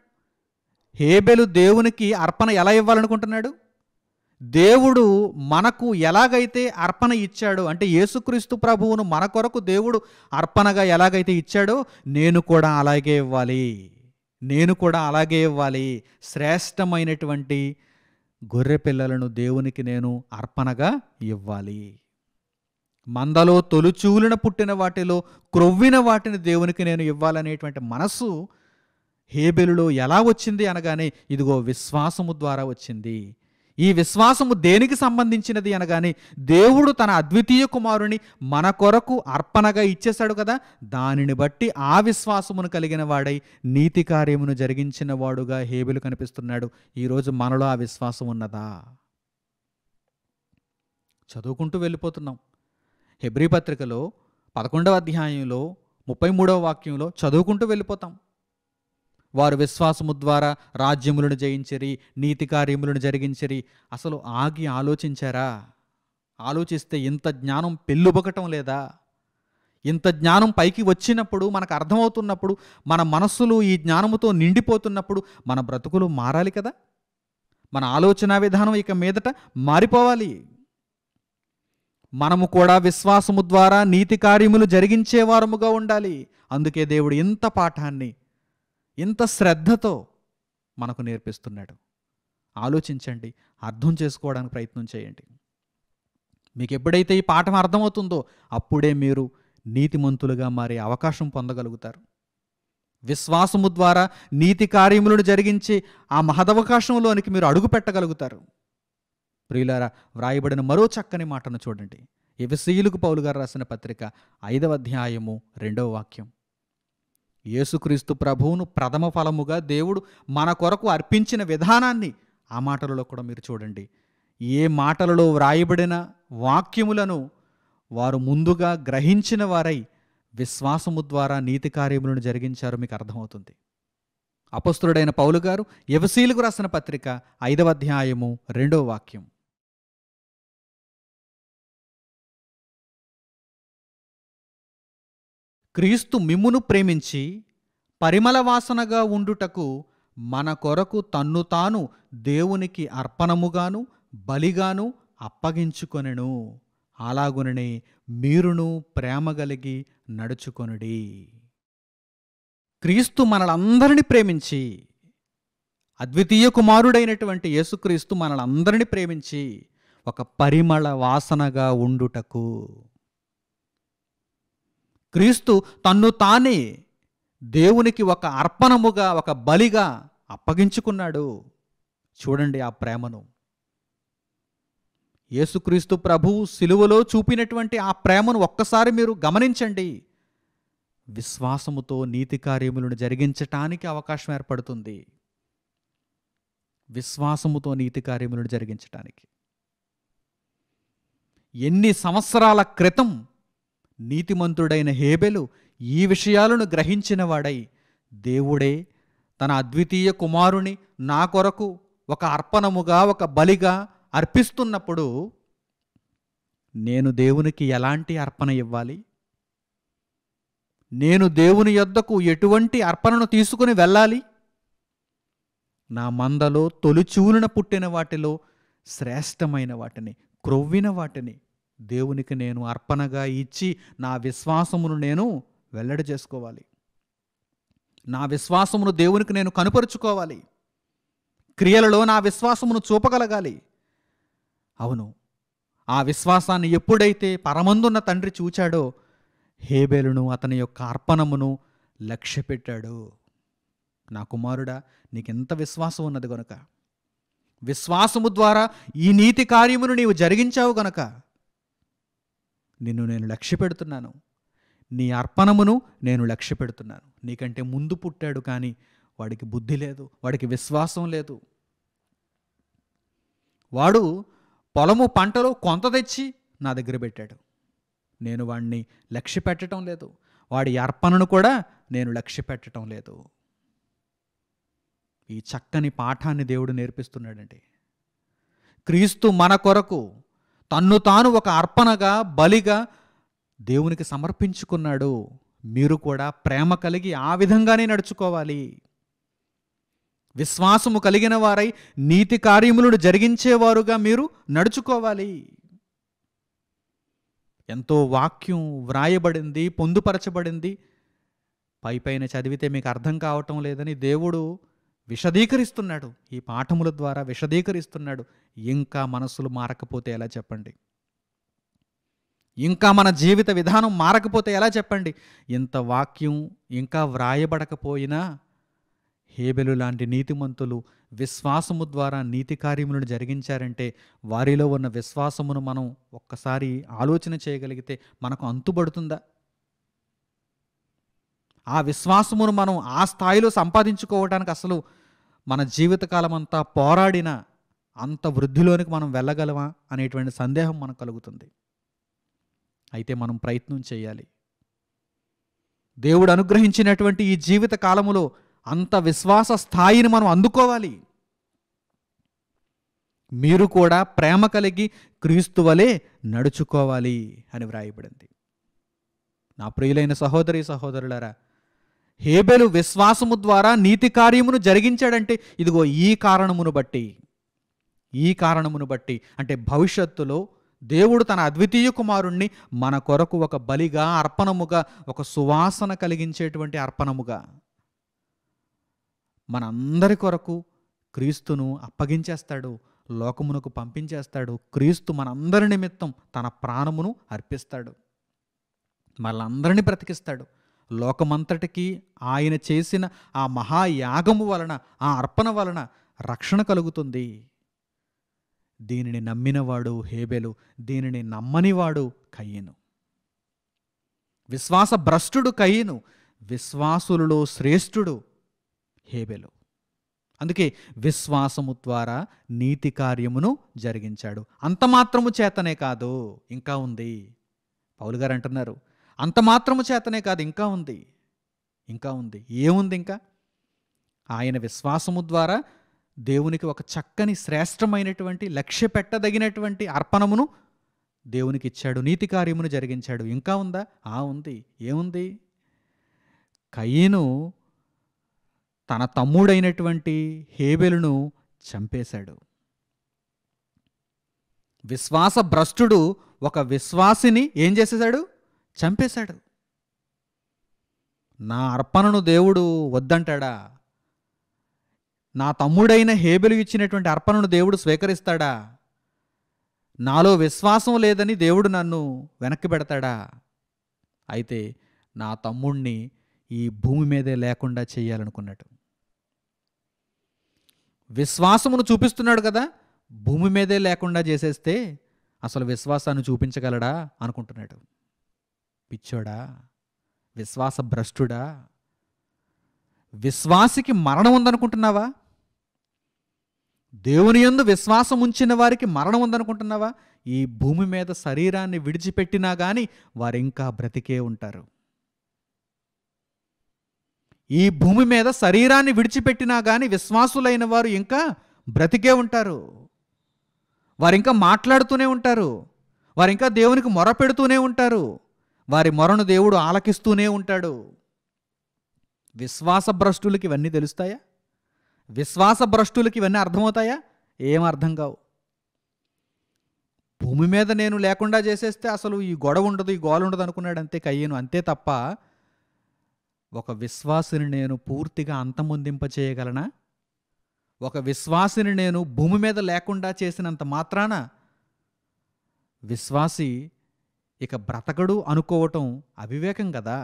దేవుడు మనకు ఎలాగైతే అర్పణ ఇచ్చాడో, అంటే యేసుక్రీస్తు ప్రభువును మన కొరకు దేవుడు అర్పణగా ఎలాగైతే ఇచ్చాడో నేను కూడా అలాగే ఇవ్వాలి. శ్రేష్టమైనటువంటి గొర్రె పిల్లలను దేవునికి నేను అర్పణగా ఇవ్వాలి. మందలో తొలిచూలిన పుట్టిన వాటిలో క్రొవ్విన వాటిని దేవునికి నేను ఇవ్వాలనేటువంటి మనసు హేబెలులో ఎలా వచ్చింది అనగానే, ఇదిగో విశ్వాసము ద్వారా వచ్చింది. ఈ విశ్వాసము దేనికి సంబంధించినది అనగానే, దేవుడు తన అద్వితీయ కుమారుని మన కొరకు అర్పణగా ఇచ్చేశాడు కదా, దానిని బట్టి ఆ విశ్వాసమును కలిగిన వాడై నీతి కార్యమును జరిగించిన వాడుగా హేబెలు కనిపిస్తున్నాడు. ఈరోజు మనలో ఆ విశ్వాసం ఉన్నదా? చదువుకుంటూ వెళ్ళిపోతున్నాం. హెబ్రీ పత్రికలో 11వ అధ్యాయంలో 33వ వాక్యంలో చదువుకుంటూ వెళ్ళిపోతాం. వారు విశ్వాసము ద్వారా రాజ్యములను జయించిరి, నీతి కార్యములను జరిగించిరి. అసలు ఆగి ఆలోచించారా? ఆలోచిస్తే ఇంత జ్ఞానం పెళ్ళుబకటం లేదా? ఇంత జ్ఞానం పైకి వచ్చినప్పుడు, మనకు అర్థమవుతున్నప్పుడు, మన మనస్సులు ఈ జ్ఞానముతో నిండిపోతున్నప్పుడు మన బ్రతుకులు మారాలి కదా. మన ఆలోచన విధానం ఇక మీదట మారిపోవాలి. మనము కూడా విశ్వాసము ద్వారా నీతి కార్యములు జరిగించేవారముగా ఉండాలి. అందుకే దేవుడు ఇంత పాఠాన్ని ఇంత శ్రద్ధతో మనకు నేర్పిస్తున్నాడు. ఆలోచించండి, అర్థం చేసుకోవడానికి ప్రయత్నం చేయండి. మీకు ఎప్పుడైతే ఈ పాఠం అర్థమవుతుందో అప్పుడే మీరు నీతిమంతులుగా మారే అవకాశం పొందగలుగుతారు. విశ్వాసము ద్వారా నీతి కార్యములను జరిగించి ఆ మహదవకాశంలోనికి మీరు అడుగు పెట్టగలుగుతారు. ప్రియులారా, వ్రాయబడిన మరో చక్కని మాటను చూడండి. ఎఫెసీయులకు పౌలు గారు రాసిన పత్రిక 5వ అధ్యాయము 2వ వాక్యం. యేసుక్రీస్తు ప్రభువును ప్రథమ ఫలముగా దేవుడు మన కొరకు అర్పించిన విధానాన్ని ఆ మాటలలో కూడా మీరు చూడండి. ఏ మాటలలో వ్రాయబడిన వాక్యములను వారు ముందుగా గ్రహించిన వారై విశ్వాసము ద్వారా నీతి కార్యములను జరిగించారు మీకు అర్థమవుతుంది. అపొస్తలుడైన పౌలు గారు ఎఫెసీయులకు రాసిన పత్రిక 5వ అధ్యాయము 2వ వాక్యం. క్రీస్తు మిమ్మును ప్రేమించి పరిమళ వాసనగా ఉండుటకు మన కొరకు తన్ను తాను దేవునికి అర్పణముగాను బలిగాను అప్పగించుకొనెను. అలాగుననే మీరును ప్రేమ కలిగి నడుచుకొనుడి. క్రీస్తు మనలందరినీ ప్రేమించి, అద్వితీయ కుమారుడైనటువంటి యేసుక్రీస్తు మనలందరినీ ప్రేమించి ఒక పరిమళ వాసనగా ఉండుటకు, క్రీస్తు తన్ను తానే దేవునికి ఒక అర్పణముగా, ఒక బలిగా అప్పగించుకున్నాడు. చూడండి ఆ ప్రేమను. యేసుక్రీస్తు ప్రభువు సిలువలో చూపినటువంటి ఆ ప్రేమను ఒక్కసారి మీరు గమనించండి. విశ్వాసముతో నీతి కార్యములను జరిగించటానికి అవకాశం ఏర్పడుతుంది. విశ్వాసముతో నీతి కార్యములను జరిగించటానికి ఎన్ని సంవత్సరాల క్రితం నీతిమంతుడైన హేబెలు ఈ విషయాలను గ్రహించిన వాడై, దేవుడే తన అద్వితీయ కుమారుని నా కొరకు ఒక అర్పణముగా, ఒక బలిగా అర్పిస్తున్నప్పుడు నేను దేవునికి ఎలాంటి అర్పణ ఇవ్వాలి? నేను దేవుని యొద్దకు ఎటువంటి అర్పణను తీసుకుని వెళ్ళాలి? నా మందలో తొలిచూలున పుట్టిన వాటిలో శ్రేష్టమైన వాటిని, క్రొవ్విన వాటిని దేవునికి నేను అర్పణగా ఇచ్చి నా విశ్వాసమును నేను వెల్లడి చేసుకోవాలి. నా విశ్వాసమును దేవునికి నేను కనుపరుచుకోవాలి. క్రియలలో నా విశ్వాసమును చూపగలగాలి. అవును, ఆ విశ్వాసాన్ని ఎప్పుడైతే పరమందున్న తండ్రి చూచాడో, హేబెలును అతని యొక్క అర్పణమును లక్ష్య పెట్టాడు. నా కుమారుడా, నీకెంత విశ్వాసం ఉన్నది గనుక, విశ్వాసము ద్వారా ఈ నీతి కార్యమును నీవు జరిగించావు గనక నిన్ను నేను లక్ష్య పెడుతున్నాను, నీ అర్పణమును నేను లక్ష్య పెడుతున్నాను. నీకంటే ముందు పుట్టాడు, కానీ వాడికి బుద్ధి లేదు, వాడికి విశ్వాసం లేదు. వాడు పొలము పంటలో కొంత తెచ్చి నా దగ్గర పెట్టాడు, నేను వాడిని లక్ష్య పెట్టడం లేదు, వాడి అర్పణను కూడా నేను లక్ష్య పెట్టడం లేదు. ఈ చక్కని పాఠాన్ని దేవుడు నేర్పిస్తున్నాడండి. క్రీస్తు మన కొరకు తన్ను తాను ఒక అర్పణగా, బలిగా దేవునికి సమర్పించుకున్నాడు. మీరు కూడా ప్రేమ కలిగి ఆ విధంగానే నడుచుకోవాలి. విశ్వాసము కలిగిన వారై నీతి కార్యములను జరిగించేవారుగా మీరు నడుచుకోవాలి. ఎంతో వాక్యం వ్రాయబడింది, పొందుపరచబడింది. పైపైన చదివితే మీకు అర్థం కావటం లేదని దేవుడు విశదీకరిస్తున్నాడు, ఈ పాఠముల ద్వారా విశదీకరిస్తున్నాడు. ఇంకా మనసులు మారకపోతే ఎలా చెప్పండి? ఇంకా మన జీవిత విధానం మారకపోతే ఎలా చెప్పండి? ఇంత వాక్యం ఇంకా వ్రాయబడకపోయినా హేబెలు లాంటి నీతిమంతులు విశ్వాసము ద్వారా నీతి కార్యములను జరిగించారంటే వారిలో ఉన్న విశ్వాసమును మనం ఒక్కసారి ఆలోచన చేయగలిగితే మనకు అంతుబడుతుందా? ఆ విశ్వాసమును మనం ఆ స్థాయిలో సంపాదించుకోవడానికి అసలు మన జీవితకాలం అంతా పోరాడిన అంత వృద్ధిలోనికి మనం వెళ్ళగలమా అనేటువంటి సందేహం మనకు కలుగుతుంది. అయితే మనం ప్రయత్నం చేయాలి. దేవుడు అనుగ్రహించినటువంటి ఈ జీవిత కాలములో అంత విశ్వాస స్థాయిని మనం అందుకోవాలి. మీరు కూడా ప్రేమ కలిగి క్రీస్తు వలె నడుచుకోవాలి అని వ్రాయబడింది. నా ప్రియులైన సహోదరి సహోదరులారా, హేబెలు విశ్వాసము ద్వారా నీతి కార్యమును జరిగించాడంటే ఇదిగో ఈ కారణమును బట్టి అంటే భవిష్యత్తులో దేవుడు తన అద్వితీయ కుమారుణ్ణి మన కొరకు ఒక బలిగా, అర్పణముగా, ఒక సువాసన కలిగించేటువంటి అర్పణముగా మనందరి కొరకు క్రీస్తును అప్పగించేస్తాడు, లోకమునకు పంపించేస్తాడు. క్రీస్తు మనందరి నిమిత్తం తన ప్రాణమును అర్పిస్తాడు, మళ్ళందరినీ బ్రతికిస్తాడు. లోకమంతటికి ఆయన చేసిన ఆ మహాయాగము వలన, ఆ అర్పణ వలన రక్షణ కలుగుతుంది. దీనిని నమ్మినవాడు హేబెలు, దీనిని నమ్మనివాడు కయీను. విశ్వాస భ్రష్టుడు కయీను, విశ్వాసులలో శ్రేష్ఠుడు హేబెలు. అందుకే విశ్వాసము ద్వారా నీతి కార్యమును జరిగించాడు. అంత మాత్రము చేతనే కాదు, ఇంకా ఉంది. పౌలు గారు అంటున్నారు, అంత మాత్రము చేతనే కాదు, ఇంకా ఉంది. ఏముంది ఇంకా? ఆయన విశ్వాసము ద్వారా దేవునికి ఒక చక్కని శ్రేష్టమైనటువంటి లక్ష్య పెట్టదగినటువంటి అర్పణమును దేవునికి ఇచ్చాడు, నీతి కార్యమును జరిగించాడు. ఇంకా ఉందా? ఉంది. ఏముంది? కయీను తన తమ్ముడైనటువంటి హేబెలును చంపేశాడు. విశ్వాస భ్రష్టుడు ఒక విశ్వాసిని ఏం చేసేశాడు? చంపేశాడు. నా అర్పణను దేవుడు వద్దంటాడా? నా తమ్ముడైన హేబెలు ఇచ్చినటువంటి అర్పణను దేవుడు స్వీకరిస్తాడా? నాలో విశ్వాసం లేదని దేవుడు నన్ను వెనక్కి పెడతాడా? అయితే నా తమ్ముణ్ణి ఈ భూమి మీదే లేకుండా చేయాలనుకున్నాడు. విశ్వాసమును చూపిస్తున్నాడు కదా, భూమి మీదే లేకుండా చేసేస్తే అసలు విశ్వాసాన్ని చూపించగలడా అనుకుంటున్నాడు. పిచ్చోడా, విశ్వాస భ్రష్టుడా, విశ్వాసికి మరణం ఉందనుకుంటున్నావా? దేవుని యందు విశ్వాసం ఉంచిన వారికి మరణం ఉందనుకుంటున్నావా? ఈ భూమి మీద శరీరాన్ని విడిచిపెట్టినా కానీ వారు ఇంకా బ్రతికే ఉంటారు. ఈ భూమి మీద శరీరాన్ని విడిచిపెట్టినా కానీ విశ్వాసులైన వారు ఇంకా బ్రతికే ఉంటారు. వారు ఇంకా మాట్లాడుతూనే ఉంటారు, వారు ఇంకా దేవునికి మొర పెడుతూనే ఉంటారు, వారి మొరను దేవుడు ఆలకిస్తూనే ఉంటాడు. విశ్వాస భ్రష్టులకి ఇవన్నీ తెలుస్తాయా? విశ్వాస భ్రష్టులకి ఇవన్నీ అర్థమవుతాయా? ఏం అర్థం కావు. భూమి మీద నేను లేకుండా చేసేస్తే అసలు ఈ గొడవ ఉండదు, ఈ గోల ఉండదు అనుకున్నాడు అంతే కయ్యను. అంతే తప్ప ఒక విశ్వాసిని నేను పూర్తిగా అంతమొందింప చేయగలనా? ఒక విశ్వాసిని నేను భూమి మీద లేకుండా చేసినంత మాత్రాన విశ్వాసి ఇక బ్రతకడు అనుకోవటం అవివేకం కదా.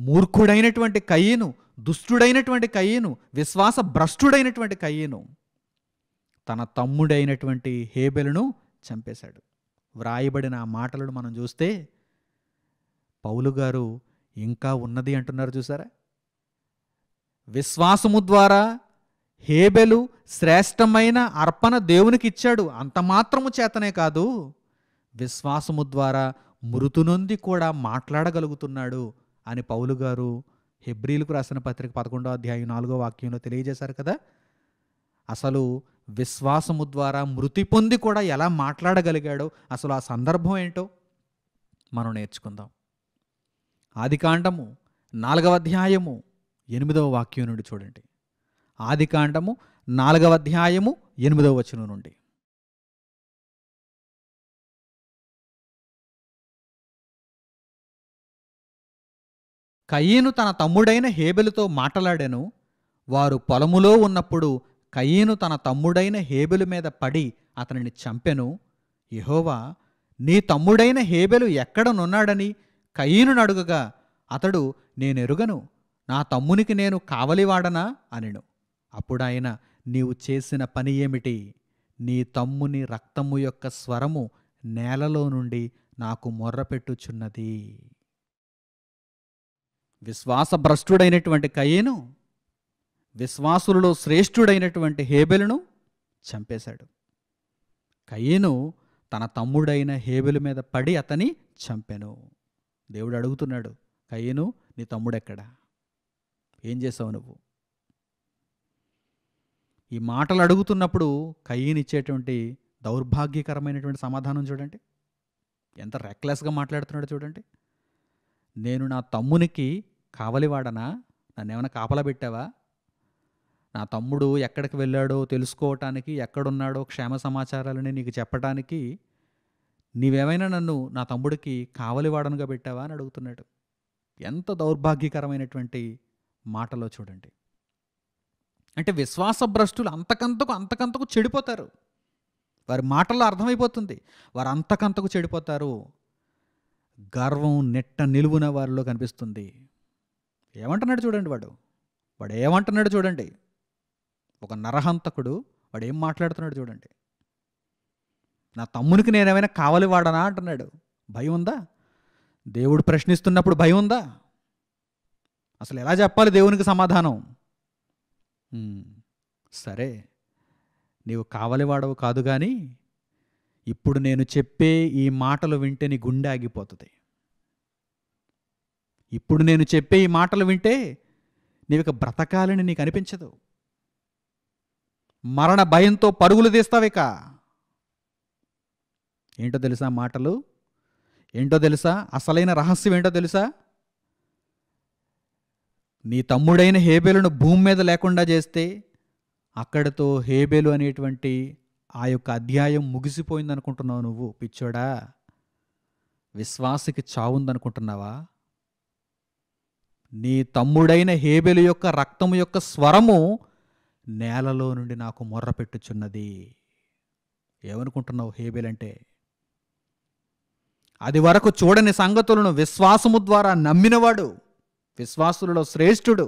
మూర్ఖుడైనటువంటి కయ్యను, దుష్టుడైనటువంటి కయ్యను, విశ్వాస భ్రష్టుడైనటువంటి కయ్యను తన తమ్ముడైనటువంటి హేబెలును చంపేశాడు. వ్రాయబడిన ఆ మాటలను మనం చూస్తే పౌలు గారు ఇంకా ఉన్నది అంటున్నారు చూసారా. విశ్వాసము ద్వారా హేబెలు శ్రేష్టమైన అర్పణ దేవునికి ఇచ్చాడు, అంత మాత్రము చేతనే కాదు, విశ్వాసము ద్వారా మృతు నొంది కూడా మాట్లాడగలుగుతున్నాడు అని పౌలు గారు హెబ్రీలకు రాసిన పత్రిక 11వ అధ్యాయం 4వ వాక్యంలో తెలియజేశారు కదా. అసలు విశ్వాసము ద్వారా మృతి పొంది కూడా ఎలా మాట్లాడగలిగాడో అసలు ఆ సందర్భం ఏంటో మనం నేర్చుకుందాం. ఆదికాండము 4వ అధ్యాయము 8వ వాక్యం నుండి చూడండి. ఆదికాండము 4వ అధ్యాయము 8వ వచనం నుండి. కయీను తన తమ్ముడైన హేబెలుతో మాట్లాడాను. వారు పొలములో ఉన్నప్పుడు కయీను తన తమ్ముడైన హేబెలు మీద పడి అతనిని చంపెను. యెహోవా, నీ తమ్ముడైన హేబెలు ఎక్కడనున్నాడని కయీనును అడుగగా అతడు, నేనెరుగను, నా తమ్మునికి నేను కావలివాడనా అనెను. అప్పుడాయన, నీవు చేసిన పని ఏమిటి? నీ తమ్ముని రక్తము యొక్క స్వరము నేలలో నుండి నాకు మొర్రపెట్టుచున్నది. విశ్వాసభ్రష్టుడైనటువంటి కయీను విశ్వాసులలో శ్రేష్ఠుడైనటువంటి హేబెలును చంపేశాడు. కయీను తన తమ్ముడైన హేబెలు మీద పడి అతని చంపెను. దేవుడు అడుగుతున్నాడు, కయీను, నీ తమ్ముడెక్కడా? ఏం చేసావు నువ్వు? ఈ మాటలు అడుగుతున్నప్పుడు కయీను ఇచ్చేటువంటి దౌర్భాగ్యకరమైనటువంటి సమాధానం చూడండి. ఎంత రెక్లెస్గా మాట్లాడుతున్నాడు చూడండి. నేను నా తమ్మునికి కావలివాడనా? నన్నేమైనా కాపలా పెట్టావా? నా తమ్ముడు ఎక్కడికి వెళ్ళాడో తెలుసుకోవటానికి, ఎక్కడున్నాడో క్షేమ సమాచారాలని నీకు చెప్పటానికి నీవేమైనా నన్ను నా తమ్ముడికి కావలివాడనుగా పెట్టావా అని అడుగుతున్నాడు. ఎంత దౌర్భాగ్యకరమైనటువంటి మాటలో చూడండి. అంటే విశ్వాసభ్రష్టులు అంతకంతకు చెడిపోతారు. వారి మాటల్లో అర్థమైపోతుంది, వారు అంతకంతకు చెడిపోతారు. గర్వం నెట్ట నిలువున వారిలో కనిపిస్తుంది. ఏమంటున్నాడు చూడండి, వాడు ఏమంటున్నాడు చూడండి. ఒక నరహంతకుడు వాడు ఏం మాట్లాడుతున్నాడు చూడండి. నా తమ్మునికి నేనేమైనా కావలివాడనా అంటున్నాడు. భయం ఉందా? దేవుడు ప్రశ్నిస్తున్నప్పుడు భయం ఉందా? అసలు ఎలా చెప్పాలి దేవునికి సమాధానం? సరే, నీవు కావలివాడవు కాదు, కానీ ఇప్పుడు నేను చెప్పే ఈ మాటలు వింటే నీ గుండె ఆగిపోతుంది. ఇప్పుడు నేను చెప్పే ఈ మాటలు వింటే నీవిక బ్రతకాలని నీకు అనిపించదు. మరణ భయంతో పరుగులు తీస్తావిక. ఏంటో తెలుసా మాటలు? ఏంటో తెలుసా అసలైన రహస్యం? ఏంటో తెలుసా? నీ తమ్ముడైన హేబెలును భూమి మీద లేకుండా చేస్తే అక్కడితో హేబెలు అనేటువంటి ఆ యొక్క అధ్యాయం ముగిసిపోయిందనుకుంటున్నావు నువ్వు పిచ్చోడా. విశ్వాసికి చావుందనుకుంటున్నావా? నీ తమ్ముడైన హేబెలు యొక్క రక్తము యొక్క స్వరము నేలలో నుండి నాకు మొర్రపెట్టుచున్నది. ఏమనుకుంటున్నావు హేబెల్ అంటే? అది వరకు చూడని సంగతులను విశ్వాసము ద్వారా నమ్మినవాడు, విశ్వాసులలో శ్రేష్ఠుడు,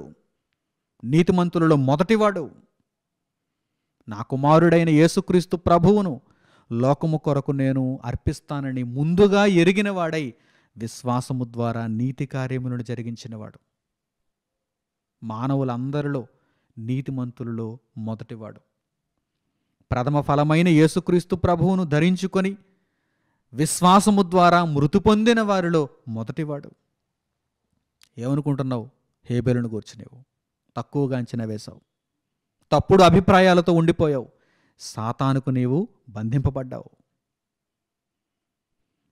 నీతిమంతులలో మొదటివాడు, నా కుమారుడైన యేసుక్రీస్తు ప్రభువును లోకము కొరకు నేను అర్పిస్తానని ముందుగా ఎరిగిన వాడై విశ్వాసము ద్వారా నీతి కార్యములను జరిగించినవాడు, మానవులందరిలో నీతిమంతులలో మొదటివాడు, ప్రథమ ఫలమైన యేసుక్రీస్తు ప్రభువును ధరించుకొని విశ్వాసము ద్వారా మృతి పొందిన వారిలో మొదటివాడు. ఏమనుకుంటున్నావు హేబెలును గూర్చి? నీవు తక్కువగా అంచనా వేశావు, తప్పుడు అభిప్రాయాలతో ఉండిపోయావు, సాతానుకు నీవు బంధింపబడ్డావు.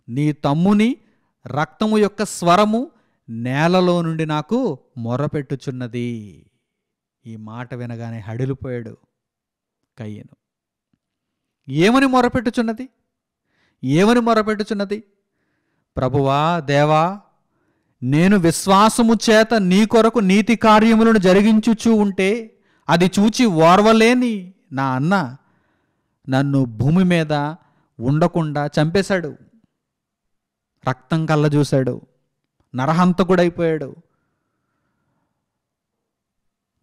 నీ తమ్ముని రక్తము యొక్క స్వరము నేలలో నుండి నాకు మొర్రపెట్టుచున్నది. ఈ మాట వినగానే హడిలిపోయాడు కయ్యను. ఏమని మొర్రపెట్టుచున్నది? ఏమని మొర్రపెట్టుచున్నది? ప్రభువా, దేవా, నేను విశ్వాసము చేత నీ కొరకు నీతి కార్యములను జరిగించుచూ ఉంటే అది చూచి ఓర్వలేని నా అన్న నన్ను భూమి మీద ఉండకుండా చంపేశాడు, రక్తం కళ్ళ చూశాడు, నరహంతకుడైపోయాడు.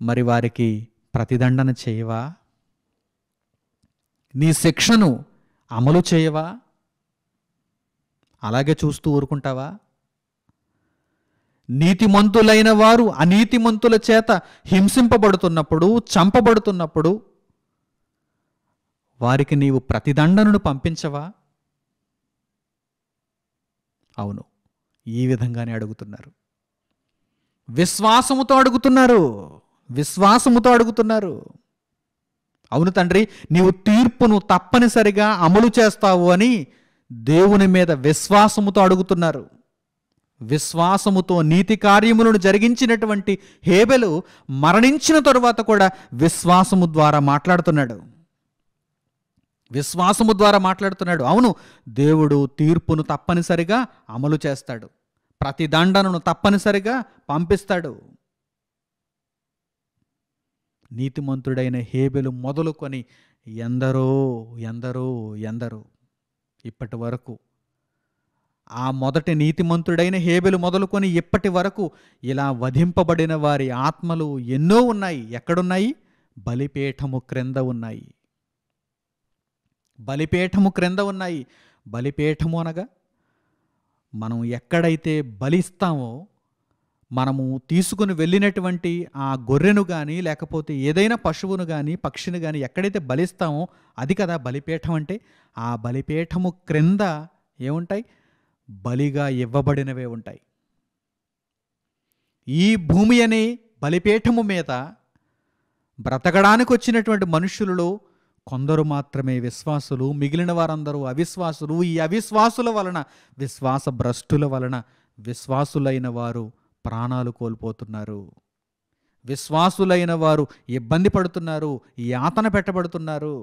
మరి వారికి ప్రతిదండన చేయవా? నీ శిక్షను అమలు చేయవా? అలాగే చూస్తూ ఊరుకుంటావా? నీతిమంతులైన వారు అనీతిమంతుల చేత హింసింపబడుతున్నప్పుడు, చంపబడుతున్నప్పుడు వారికి నీవు ప్రతిదండనను పంపించవా? అవును, ఈ విధంగానే అడుగుతున్నారు. విశ్వాసముతో అడుగుతున్నారు. విశ్వాసముతో అడుగుతున్నారు. అవును తండ్రి, నీవు తీర్పును తప్పనిసరిగా అమలు చేస్తావు అని దేవుని మీద విశ్వాసముతో అడుగుతున్నారు. విశ్వాసముతో నీతి కార్యములను జరిగించినటువంటి హేబెలు మరణించిన తరువాత కూడా విశ్వాసము ద్వారా మాట్లాడుతున్నాడు. విశ్వాసము ద్వారా మాట్లాడుతున్నాడు. అవును, దేవుడు తీర్పును తప్పనిసరిగా అమలు చేస్తాడు. ప్రతిదండనను తప్పనిసరిగా పంపిస్తాడు. నీతిమంతుడైన హేబెలు మొదలుకొని ఎందరో ఎందరో ఎందరో ఇప్పటి వరకు, ఆ మొదటి నీతిమంతుడైన హేబెలు మొదలుకొని ఇప్పటి వరకు ఇలా వధింపబడిన వారి ఆత్మలు ఎన్నో ఉన్నాయి. ఎక్కడున్నాయి? బలిపీఠము క్రింద ఉన్నాయి. బలిపీఠము క్రింద ఉన్నాయి. బలిపీఠము అనగా మనం ఎక్కడైతే బలిస్తామో, మనము తీసుకుని వెళ్ళినటువంటి ఆ గొర్రెను కానీ లేకపోతే ఏదైనా పశువును కానీ పక్షిని కానీ ఎక్కడైతే బలిస్తామో అది కదా బలిపీఠం అంటే. ఆ బలిపీఠము క్రింద ఏముంటాయి? బలిగా ఇవ్వబడినవే ఉంటాయి. ఈ భూమి అనే బలిపీఠము మీద బ్రతకడానికి వచ్చినటువంటి మనుషులలో కొందరు మాత్రమే విశ్వాసులు, మిగిలిన వారందరూ అవిశ్వాసులు. ఈ అవిశ్వాసుల వలన, విశ్వాస భ్రష్టుల వలన విశ్వాసులైన వారు ప్రాణాలు కోల్పోతున్నారు. విశ్వాసులైన వారు ఇబ్బంది పడుతున్నారు, యాతన పెట్టబడుతున్నారు.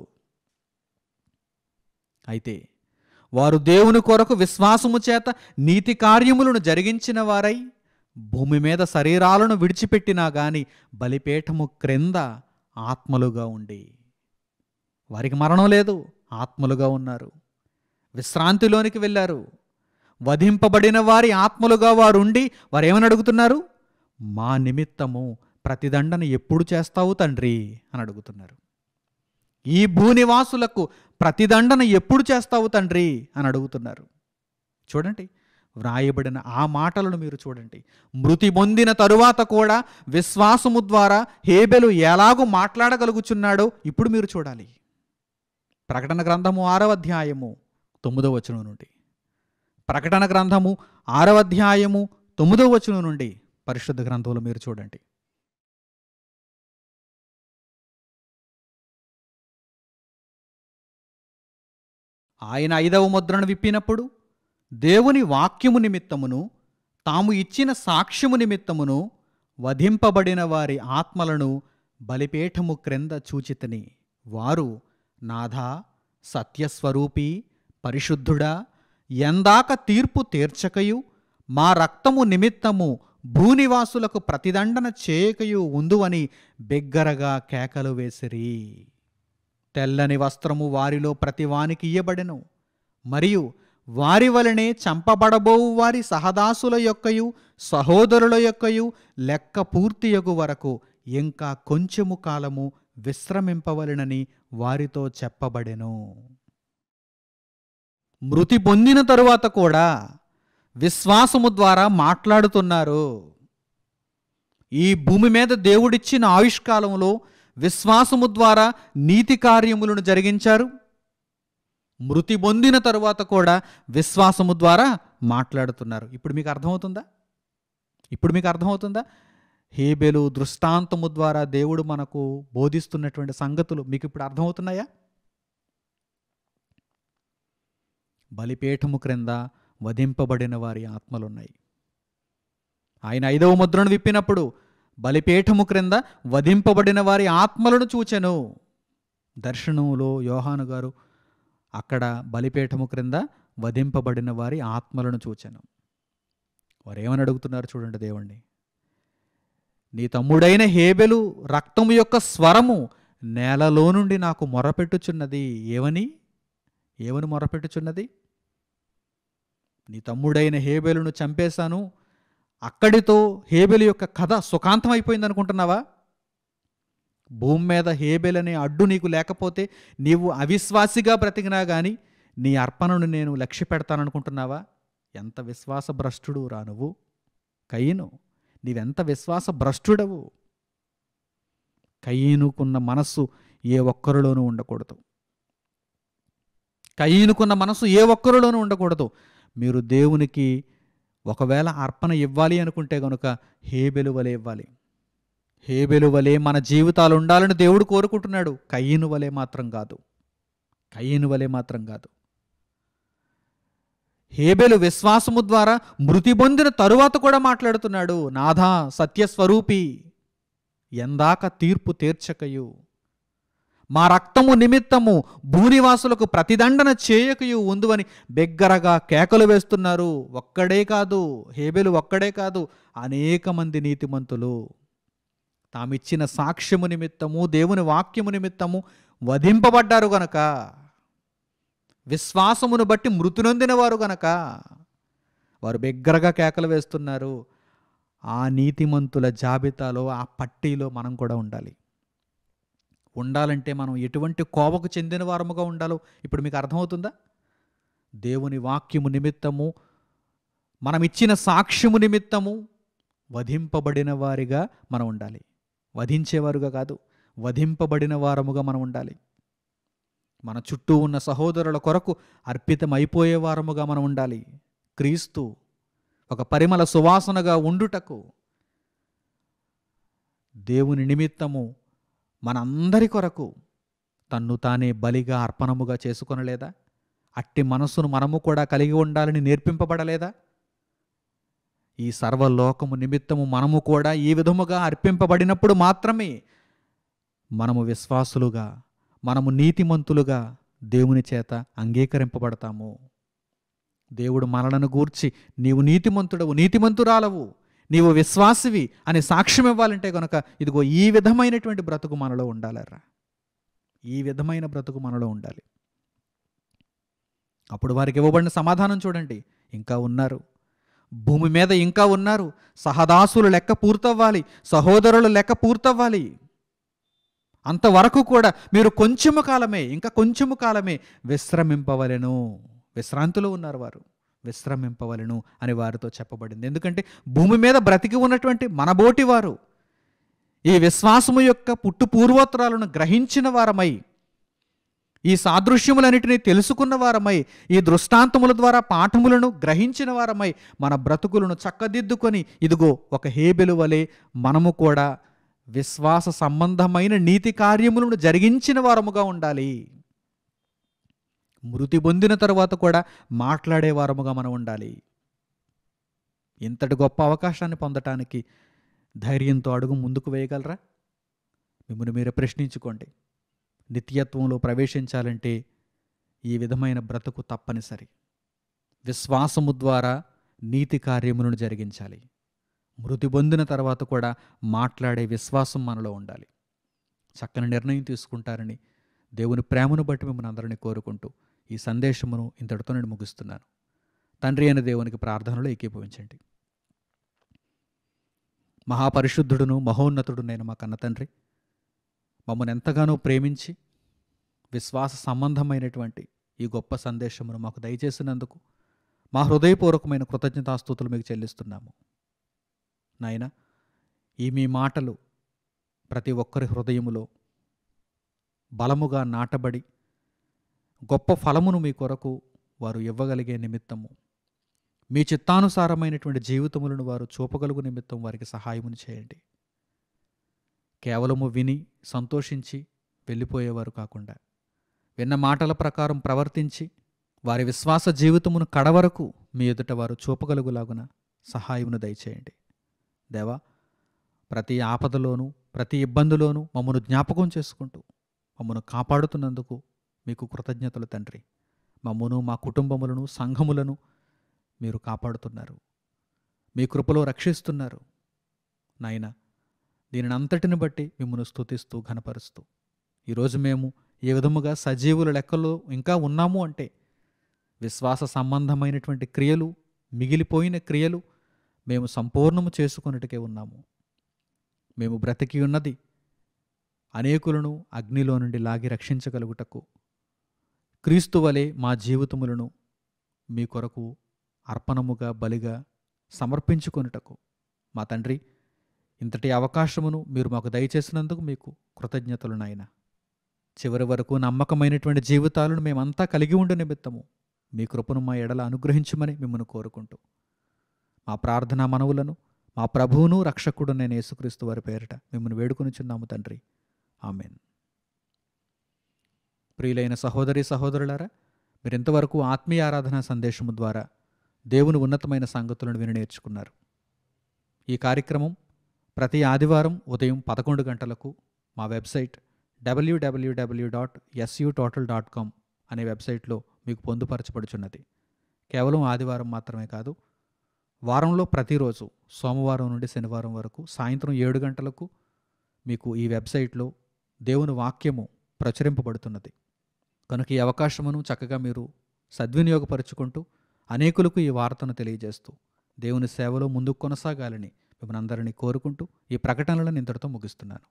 అయితే వారు దేవుని కొరకు విశ్వాసము చేత నీతి కార్యములను జరిగించిన వారై భూమి మీద శరీరాలను విడిచిపెట్టినా గాని బలిపీఠము క్రింద ఆత్మలుగా ఉండి, వారికి మరణం లేదు, ఆత్మలుగా ఉన్నారు. విశ్రాంతిలోనికి వెళ్ళారు. వధింపబడిన వారి ఆత్మలుగా వారుండి వారు ఏమని అడుగుతున్నారు? మా నిమిత్తము ప్రతిదండన ఎప్పుడు చేస్తావు తండ్రి అని అడుగుతున్నారు. ఈ భూనివాసులకు ప్రతిదండన ఎప్పుడు చేస్తావు తండ్రి అని అడుగుతున్నారు. చూడండి, వ్రాయబడిన ఆ మాటలను మీరు చూడండి. మృతి పొందిన తరువాత కూడా విశ్వాసము ద్వారా హేబెలు ఎలాగూ మాట్లాడగలుగుచున్నాడో ఇప్పుడు మీరు చూడాలి. ప్రకటన గ్రంథము 6వ అధ్యాయము 9వ వచనం నుండి, ప్రకటన గ్రంథము 6వ అధ్యాయము 9వ వచనం నుండి పరిశుద్ధ గ్రంథంలో మీరు చూడండి. ఆయన 5వ ముద్రను విప్పినప్పుడు దేవుని వాక్యము నిమిత్తమును తాము ఇచ్చిన సాక్ష్యము నిమిత్తమును వధింపబడిన వారి ఆత్మలను బలిపీఠము క్రింద చూచితిని. వారు, నాథా, సత్యస్వరూపి, పరిశుద్ధుడా, ఎందాక తీర్పు తీర్చకయు మా రక్తము నిమిత్తము భూనివాసులకు ప్రతిదండన చేయకయు ఉందువని బిగ్గరగా కేకలు వేసిరి. తెల్లని వస్త్రము వారిలో ప్రతివానికి ఇయ్యబడెను. మరియు వారి వలనే చంపబడబోవు వారి సహదాసుల యొక్కయు సహోదరుల యొక్కయు లెక్క పూర్తియగు వరకు ఇంకా కొంచెము కాలము విశ్రమింపవలెనని వారితో చెప్పబడెను. మృతి పొందిన తరువాత కూడా విశ్వాసము ద్వారా మాట్లాడుతున్నారు. ఈ భూమి మీద దేవుడిచ్చిన ఆయుష్కాలంలో విశ్వాసము ద్వారా నీతి కార్యములను జరిగించారు. మృతి పొందిన తరువాత కూడా విశ్వాసము ద్వారా మాట్లాడుతున్నారు. ఇప్పుడు మీకు అర్థమవుతుందా? ఇప్పుడు మీకు అర్థమవుతుందా? హేబెలు దృష్టాంతము ద్వారా దేవుడు మనకు బోధిస్తున్నటువంటి సంగతులు మీకు ఇప్పుడు అర్థమవుతున్నాయా? బలిపీఠము క్రింద వధింపబడిన వారి ఆత్మలున్నాయి. ఆయన 5వ ముద్రను విప్పినప్పుడు బలిపీఠము క్రింద వధింపబడిన వారి ఆత్మలను చూచెను. దర్శనంలో యోహాను గారు అక్కడ బలిపీఠము క్రింద వధింపబడిన వారి ఆత్మలను చూచెను. వారు ఏమని అడుగుతున్నారు చూడండి దేవుణ్ణి. నీ తమ్ముడైన హేబెలు రక్తము యొక్క స్వరము నేలలో నుండి నాకు మొరపెట్టుచున్నది. ఏమని మొరపెట్టుచున్నది? నీ తమ్ముడైన హేబెలును చంపేశాను, అక్కడితో హేబెలు యొక్క కథ సుఖాంతం అయిపోయింది అనుకుంటున్నావా? భూమి మీద హేబెల్ అనే అడ్డు నీకు లేకపోతే నీవు అవిశ్వాసిగా బ్రతికినా కానీ నీ అర్పణను నేను లక్ష్య పెడతాననుకుంటున్నావా? ఎంత విశ్వాస భ్రష్టుడు రా నువ్వు కయీను, నీవెంత విశ్వాస భ్రష్టుడవు. కయీనుకున్న మనస్సు ఏ ఒక్కరిలోనూ ఉండకూడదు. కయీనుకున్న మనస్సు ఏ ఒక్కరిలోనూ ఉండకూడదు. మీరు దేవునికి ఒకవేళ అర్పణ ఇవ్వాలి అనుకుంటే కనుక హేబెలు వలె ఇవ్వాలి. హేబెలు వలె మన జీవితాలు ఉండాలని దేవుడు కోరుకుంటున్నాడు. కయీను వలె మాత్రం కాదు. కయీను వలె మాత్రం కాదు. హేబెలు విశ్వాసము ద్వారా మృతి పొందిన తరువాత కూడా మాట్లాడుతున్నాడు. నాథా సత్యస్వరూపి, ఎందాక తీర్పు తీర్చకయు, మా రక్తము నిమిత్తము భూనివాసులకు ప్రతిదండన చేయకయు ఉందువని బిగ్గరగా కేకలు వేస్తున్నారు. ఒక్కడే కాదు, హేబెలు ఒక్కడే కాదు, అనేక మంది నీతిమంతులు తామిచ్చిన సాక్ష్యము నిమిత్తము, దేవుని వాక్యము నిమిత్తము వధింపబడ్డారు గనక, విశ్వాసమును బట్టి మృతి నొందిన వారు గనక వారు బిగ్గరగా కేకలు వేస్తున్నారు. ఆ నీతిమంతుల జాబితాలో, ఆ పట్టీలో మనం కూడా ఉండాలి. ఉండాలంటే మనం ఎటువంటి కోవకు చెందిన వారముగా ఉండాలో ఇప్పుడు మీకు అర్థమవుతుందా? దేవుని వాక్యము నిమిత్తము, మనం ఇచ్చిన సాక్ష్యము నిమిత్తము వధింపబడిన వారిగా మనం ఉండాలి. వధించేవారుగా కాదు, వధింపబడిన వారముగా మనం ఉండాలి. మన చుట్టూ ఉన్న సహోదరుల కొరకు అర్పితమైపోయే వారముగా మనం ఉండాలి. క్రీస్తు ఒక పరిమళ సువాసనగా ఉండుటకు దేవుని నిమిత్తము మనందరి కొరకు తన్ను తానే బలిగా అర్పణముగా చేసుకొనలేదా? అట్టి మనస్సును మనము కూడా కలిగి ఉండాలని నేర్పింపబడలేదా? ఈ సర్వలోకము నిమిత్తము మనము కూడా ఈ విధముగా అర్పింపబడినప్పుడు మాత్రమే మనము విశ్వాసులుగా, మనము నీతిమంతులుగా దేవుని చేత అంగీకరింపబడతాము. దేవుడు మనలను గూర్చి నీవు నీతిమంతుడవు, నీతిమంతురాలవు, నీవు విశ్వాసివి అని సాక్ష్యం ఇవ్వాలంటే కనుక ఇదిగో ఈ విధమైనటువంటి బ్రతుకు మనలో ఉండాలరా. ఈ విధమైన బ్రతుకు మనలో ఉండాలి. అప్పుడు వారికి ఇవ్వబడిన సమాధానం చూడండి. ఇంకా ఉన్నారు, భూమి మీద ఇంకా ఉన్నారు. సహదాసులు లెక్క పూర్తవ్వాలి, సహోదరులు లెక్క పూర్తవ్వాలి. అంతవరకు కూడా మీరు కొంచెము కాలమే, ఇంకా కొంచెము కాలమే విశ్రమింపవలెను. విశ్రాంతిలో ఉన్నారు వారు, విశ్రమింపవలెను అని వారితో చెప్పబడింది. ఎందుకంటే భూమి మీద బ్రతికి ఉన్నటువంటి మనబోటి వారు ఈ విశ్వాసము యొక్క పుట్టు పూర్వోత్తరాలను గ్రహించిన వారమై, ఈ సాదృశ్యములన్నిటినీ తెలుసుకున్న వారమై, ఈ దృష్టాంతముల ద్వారా పాఠములను గ్రహించిన వారమై మన బ్రతుకులను చక్కదిద్దుకొని ఇదిగో ఒక హేబెలు వలె మనము కూడా విశ్వాస సంబంధమైన నీతి కార్యములను జరిగించిన వారముగా ఉండాలి. మృతి పొందిన తరువాత కూడా మాట్లాడే వారముగా మనం ఉండాలి. ఇంతటి గొప్ప అవకాశాన్ని పొందటానికి ధైర్యంతో అడుగు ముందుకు వేయగలరా? మిమ్మల్ని మీరే ప్రశ్నించుకోండి. నిత్యత్వంలో ప్రవేశించాలంటే ఈ విధమైన బ్రతుకు తప్పనిసరి. విశ్వాసము ద్వారా నీతి కార్యములను జరిగించాలి. మృతి పొందిన తర్వాత కూడా మాట్లాడే విశ్వాసం మనలో ఉండాలి. చక్కని నిర్ణయం తీసుకుంటారని దేవుని ప్రేమను బట్టి మిమ్మల్ని అందరినీ కోరుకుంటూ ఈ సందేశమును ఇంతటితో నేను ముగిస్తున్నాను. తండ్రి అయిన దేవునికి ప్రార్థనలో ఏకీభవించండి. మహాపరిశుద్ధుడును మహోన్నతుడు నేను మా కన్న తండ్రి, మమ్మల్ని ఎంతగానో ప్రేమించి విశ్వాస సంబంధమైనటువంటి ఈ గొప్ప సందేశమును మాకు దయచేసినందుకు మా హృదయపూర్వకమైన కృతజ్ఞతాస్తుతులు మీకు చెల్లిస్తున్నాము. నాయన, ఈ మీ మాటలు ప్రతి ఒక్కరి హృదయములో బలముగా నాటబడి గొప్ప ఫలమును మీ కొరకు వారు ఇవ్వగలిగే నిమిత్తము, మీ చిత్తానుసారమైనటువంటి జీవితములను వారు చూపగలుగు నిమిత్తం వారికి సహాయమును చేయండి. కేవలము విని సంతోషించి వెళ్ళిపోయేవారు కాకుండా విన్న మాటల ప్రకారం ప్రవర్తించి వారి విశ్వాస జీవితమును కడవరకు మీ ఎదుట వారు చూపగలుగులాగున సహాయమును దయచేయండి. దేవా, ప్రతి ఆపదలోనూ ప్రతి ఇబ్బందిలోనూ మమ్మను జ్ఞాపకం చేసుకుంటూ మమ్మను కాపాడుతున్నందుకు మీకు కృతజ్ఞతలు తండ్రి. మమ్మను, మా కుటుంబములను, సంఘములను మీరు కాపాడుతున్నారు, మీ కృపలో రక్షిస్తున్నారు. నాయన, దీనిని అంతటిని బట్టి మిమ్మల్ని స్తుతిస్తూ ఘనపరుస్తూ ఈరోజు మేము ఏ విధముగా సజీవుల లెక్కలో ఇంకా ఉన్నాము అంటే విశ్వాస సంబంధమైనటువంటి క్రియలు, మిగిలిపోయిన క్రియలు మేము సంపూర్ణము చేసుకొనుటకే ఉన్నాము. మేము బ్రతికి ఉన్నది అనేకులను అగ్నిలో నుండి లాగి రక్షించగలుగుటకు క్రీస్తు వలె మా జీవితములను మీ కొరకు అర్పణముగా బలిగా సమర్పించుకొనుటకు మా తండ్రి ఇంతటి అవకాశమును మీరు మాకు దయచేసినందుకు మీకు కృతజ్ఞతలు నాయన. చివరి వరకు నమ్మకమైనటువంటి జీవితాలను మేమంతా కలిగి ఉండు నిమిత్తము మీ కృపను మా ఎడల అనుగ్రహించమని మిమ్మల్ని కోరుకుంటూ మా ప్రార్థనా మనవులను మా ప్రభువును రక్షకుడు నేను యేసుక్రీస్తు వారి పేరిట మిమ్మల్ని వేడుకొనిచున్నాము తండ్రి. ఆమెన్. ప్రియులైన సహోదరి సహోదరులారా, మీరింతవరకు ఆత్మీయ ఆరాధన సందేశము ద్వారా దేవుని ఉన్నతమైన సంగతులను విని నేర్చుకున్నారు. ఈ కార్యక్రమం ప్రతి ఆదివారం ఉదయం 11 గంటలకు మా వెబ్సైట్ www.sutotal.com అనే వెబ్సైట్లో మీకు పొందుపరచబడుచున్నది. కేవలం ఆదివారం మాత్రమే కాదు, వారంలో ప్రతిరోజు సోమవారం నుండి శనివారం వరకు సాయంత్రం 7 గంటలకు మీకు ఈ వెబ్సైట్లో దేవుని వాక్యము ప్రచురింపబడుతున్నది. కనుక ఈ అవకాశమును చక్కగా మీరు సద్వినియోగపరుచుకుంటూ అనేకులకు ఈ వార్తను తెలియజేస్తూ దేవుని సేవలో ముందుకు కొనసాగాలని మిమ్మల్ని అందరినీ కోరుకుంటూ ఈ ప్రకటనలను ఇంతటితో ముగిస్తున్నాను.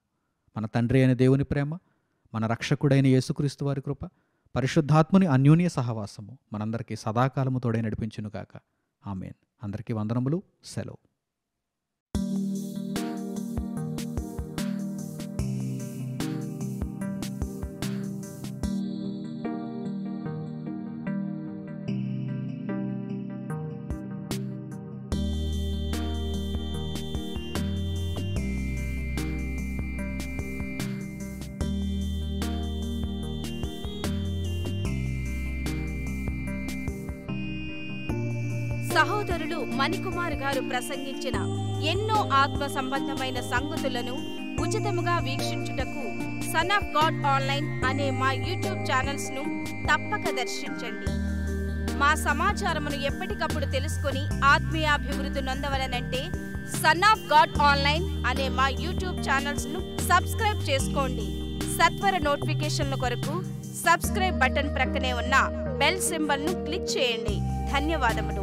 మన తండ్రి అయిన దేవుని ప్రేమ, మన రక్షకుడైన యేసుక్రీస్తు వారి కృప, పరిశుద్ధాత్ముని అన్యోన్య సహవాసము మనందరికీ సదాకాలము తోడై నడిపించునుగాక. ఆమెన్. అందరికీ వందనములు. సెలవు. సహోదరులు మణికుమార్ గారు ప్రసంగించిన ఎన్నో ఆత్మ సంబంధమైన సంగతులను ఉచితముగా వీక్షించుటకు సన్ ఆఫ్ గాడ్ ఆన్లైన్ అనే మా యూట్యూబ్ ఛానల్స్ ను తప్పక దర్శించండి. మా సమాచారమును ఎప్పటికప్పుడు తెలుసుకొని ఆత్మీయాభివృద్ధి నొందవలనంటే సన్ ఆఫ్ గాడ్ ఆన్లైన్ అనే మా యూట్యూబ్ ఛానల్స్ ను సబ్స్క్రైబ్ చేసుకోండి. సత్వర నోటిఫికేషన్ల కొరకు సబ్స్క్రైబ్ బటన్ ప్రక్కనే ఉన్న బెల్ సింబల్ ను క్లిక్ చేయండి. ధన్యవాదములు.